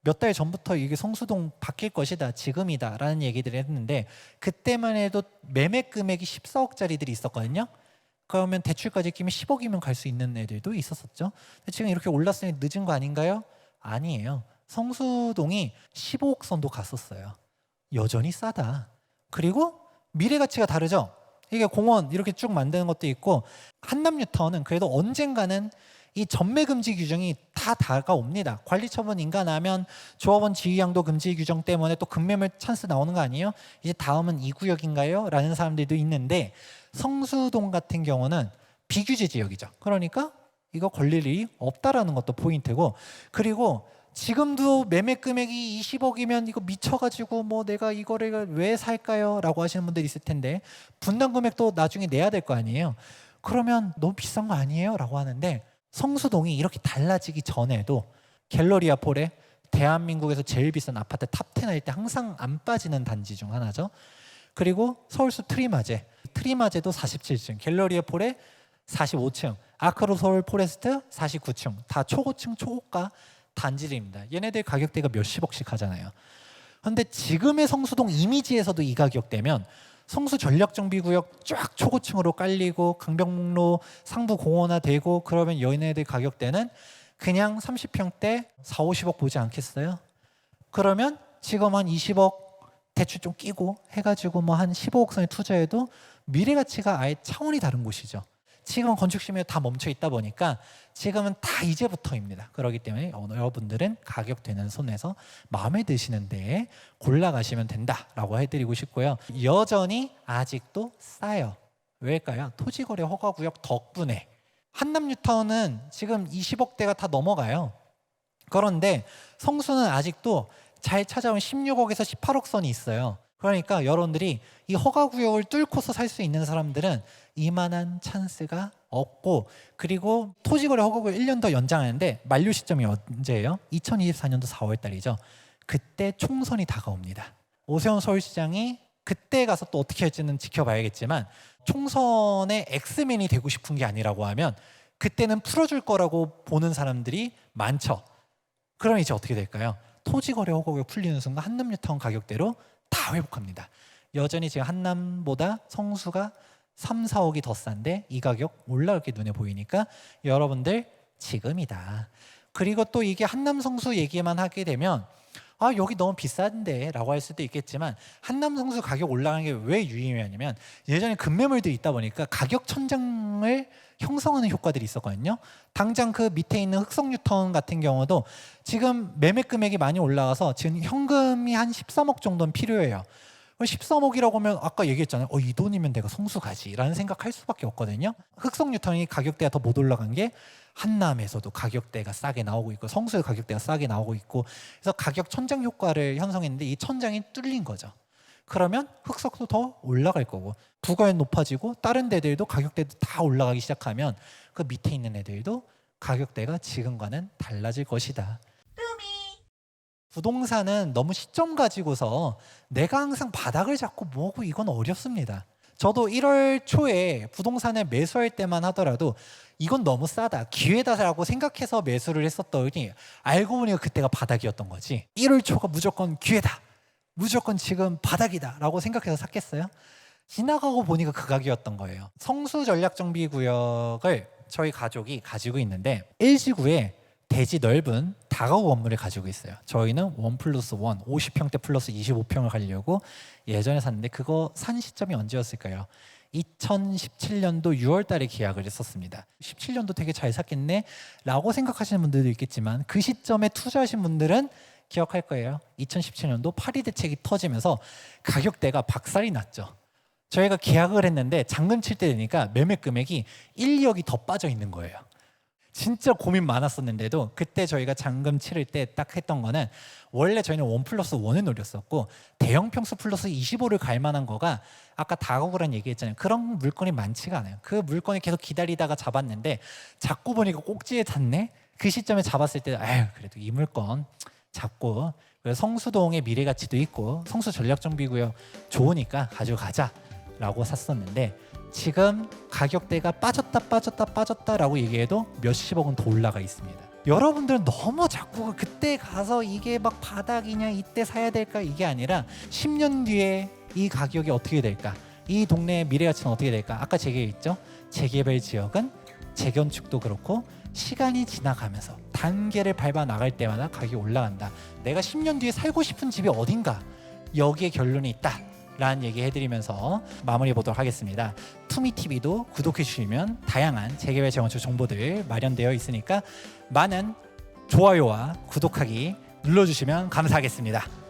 몇 달 전부터 이게 성수동 바뀔 것이다, 지금이다라는 얘기들을 했는데 그때만 해도 매매 금액이 14억짜리들이 있었거든요. 그러면 대출까지 끼면 10억이면 갈 수 있는 애들도 있었었죠. 근데 지금 이렇게 올랐으니 늦은 거 아닌가요? 아니에요. 성수동이 15억 선도 갔었어요. 여전히 싸다. 그리고 미래 가치가 다르죠. 이게 공원 이렇게 쭉 만드는 것도 있고 한남뉴타운은 그래도 언젠가는 이 전매 금지 규정이 다 다가옵니다. 관리 처분 인가나면 조합원 지휘양도 금지 규정 때문에 또 급매물 찬스 나오는 거 아니에요? 이제 다음은 이 구역인가요? 라는 사람들도 있는데 성수동 같은 경우는 비규제 지역이죠. 그러니까 이거 걸릴 일이 없다라는 것도 포인트고 그리고 지금도 매매 금액이 20억이면 이거 미쳐가지고 뭐 내가 이거를 왜 살까요? 라고 하시는 분들이 있을 텐데 분담 금액도 나중에 내야 될 거 아니에요. 그러면 너무 비싼 거 아니에요? 라고 하는데 성수동이 이렇게 달라지기 전에도 갤러리아 폴에 대한민국에서 제일 비싼 아파트 탑10 할 때 항상 안 빠지는 단지 중 하나죠. 그리고 서울숲 트리마제도 47층, 갤러리아 폴에 45층, 아크로 서울 포레스트 49층 다 초고층 초고가 단지들입니다. 얘네들 가격대가 몇십억씩 하잖아요. 그런데 지금의 성수동 이미지에서도 이 가격대면 성수 전략정비구역 쫙 초고층으로 깔리고 강변북로 상부 공원화 되고 그러면 얘네들 가격대는 그냥 30평대 4, 50억 보지 않겠어요? 그러면 지금 한 20억 대출 좀 끼고 해가지고 뭐 한 15억 선에 투자해도 미래 가치가 아예 차원이 다른 곳이죠. 지금은 건축심이 다 멈춰 있다 보니까 지금은 다 이제부터입니다. 그렇기 때문에 여러분들은 가격되는 손에서 마음에 드시는 데에 골라가시면 된다라고 해드리고 싶고요. 여전히 아직도 싸요. 왜일까요? 토지거래 허가구역 덕분에 한남뉴타운은 지금 20억대가 다 넘어가요. 그런데 성수는 아직도 잘 찾아온 16억에서 18억 선이 있어요. 그러니까 여러분들이 이 허가구역을 뚫고서 살 수 있는 사람들은 이만한 찬스가 없고 그리고 토지거래 허가구역 1년 더 연장하는데 만료 시점이 언제예요? 2024년도 4월 달이죠. 그때 총선이 다가옵니다. 오세훈 서울시장이 그때 가서 또 어떻게 할지는 지켜봐야겠지만 총선의 엑스맨이 되고 싶은 게 아니라고 하면 그때는 풀어줄 거라고 보는 사람들이 많죠. 그럼 이제 어떻게 될까요? 토지거래 허가구역 풀리는 순간 한남뉴타운 가격대로 다 회복합니다. 여전히 지금 한남보다 성수가 3, 4억이 더 싼데 이 가격 올라올 게 눈에 보이니까 여러분들 지금이다. 그리고 또 이게 한남 성수 얘기만 하게 되면 여기 너무 비싼데 라고 할 수도 있겠지만 한남 성수 가격 올라가는 게 왜 유의미하냐면 예전에 급매물들이 있다 보니까 가격 천장을 형성하는 효과들이 있었거든요. 당장 그 밑에 있는 흑석뉴타운 같은 경우도 지금 매매 금액이 많이 올라와서 지금 현금이 한 13억 정도는 필요해요. 13억이라고 하면 아까 얘기했잖아요. 이 돈이면 내가 성수 가지 라는 생각할 수밖에 없거든요. 흑석뉴타운이 가격대가 더 못 올라간 게 한남에서도 가격대가 싸게 나오고 있고 성수의 가격대가 싸게 나오고 있고 그래서 가격 천장 효과를 형성했는데 이 천장이 뚫린 거죠. 그러면 흑석도 더 올라갈 거고 부가는 높아지고 다른 데들도 가격대도 다 올라가기 시작하면 그 밑에 있는 애들도 가격대가 지금과는 달라질 것이다. 부동산은 너무 시점 가지고서 내가 항상 바닥을 잡고 뭐고 이건 어렵습니다. 저도 1월 초에 부동산을 매수할 때만 하더라도 이건 너무 싸다, 기회다라고 생각해서 매수를 했었더니 알고 보니까 그때가 바닥이었던 거지. 1월 초가 무조건 기회다, 무조건 지금 바닥이다 라고 생각해서 샀겠어요? 지나가고 보니까 그 가격이었던 거예요. 성수 전략정비구역을 저희 가족이 가지고 있는데 일지구에 대지 넓은 다가구 건물을 가지고 있어요. 저희는 1+1 50평대 플러스 25평을 가려고 예전에 샀는데 그거 산 시점이 언제였을까요? 2017년도 6월 달에 계약을 했었습니다. 17년도 되게 잘 샀겠네 라고 생각하시는 분들도 있겠지만 그 시점에 투자하신 분들은 기억할 거예요. 2017년도 파리 대책이 터지면서 가격대가 박살이 났죠. 저희가 계약을 했는데 잔금 칠 때 되니까 매매 금액이 1, 2억이 더 빠져 있는 거예요. 진짜 고민 많았었는데도 그때 저희가 잔금 치를 때 딱 했던 거는 원래 저희는 1+1을 노렸었고 대형 평수 플러스 25를 갈 만한 거가 아까 다가구란 얘기했잖아요. 그런 물건이 많지가 않아요. 그 물건을 계속 기다리다가 잡았는데 잡고 보니까 꼭지에 닿네. 그 시점에 잡았을 때 아유 그래도 이 물건 잡고 성수동의 미래 가치도 있고 성수 전략정비구역 좋으니까 가져가자라고 샀었는데 지금 가격대가 빠졌다라고 얘기해도 몇십억은 더 올라가 있습니다. 여러분들은 너무 자꾸 그때 가서 이게 막 바닥이냐 이때 사야 될까 이게 아니라 10년 뒤에 이 가격이 어떻게 될까, 이 동네의 미래 가치는 어떻게 될까. 아까 제기했죠. 재개발 지역은 재건축도 그렇고 시간이 지나가면서 단계를 밟아 나갈 때마다 가격이 올라간다. 내가 10년 뒤에 살고 싶은 집이 어딘가 여기에 결론이 있다 라는 얘기 해드리면서 마무리 보도록 하겠습니다. 투미TV도 구독해 주시면 다양한 재개발 재건축 정보들 마련되어 있으니까 많은 좋아요와 구독하기 눌러주시면 감사하겠습니다.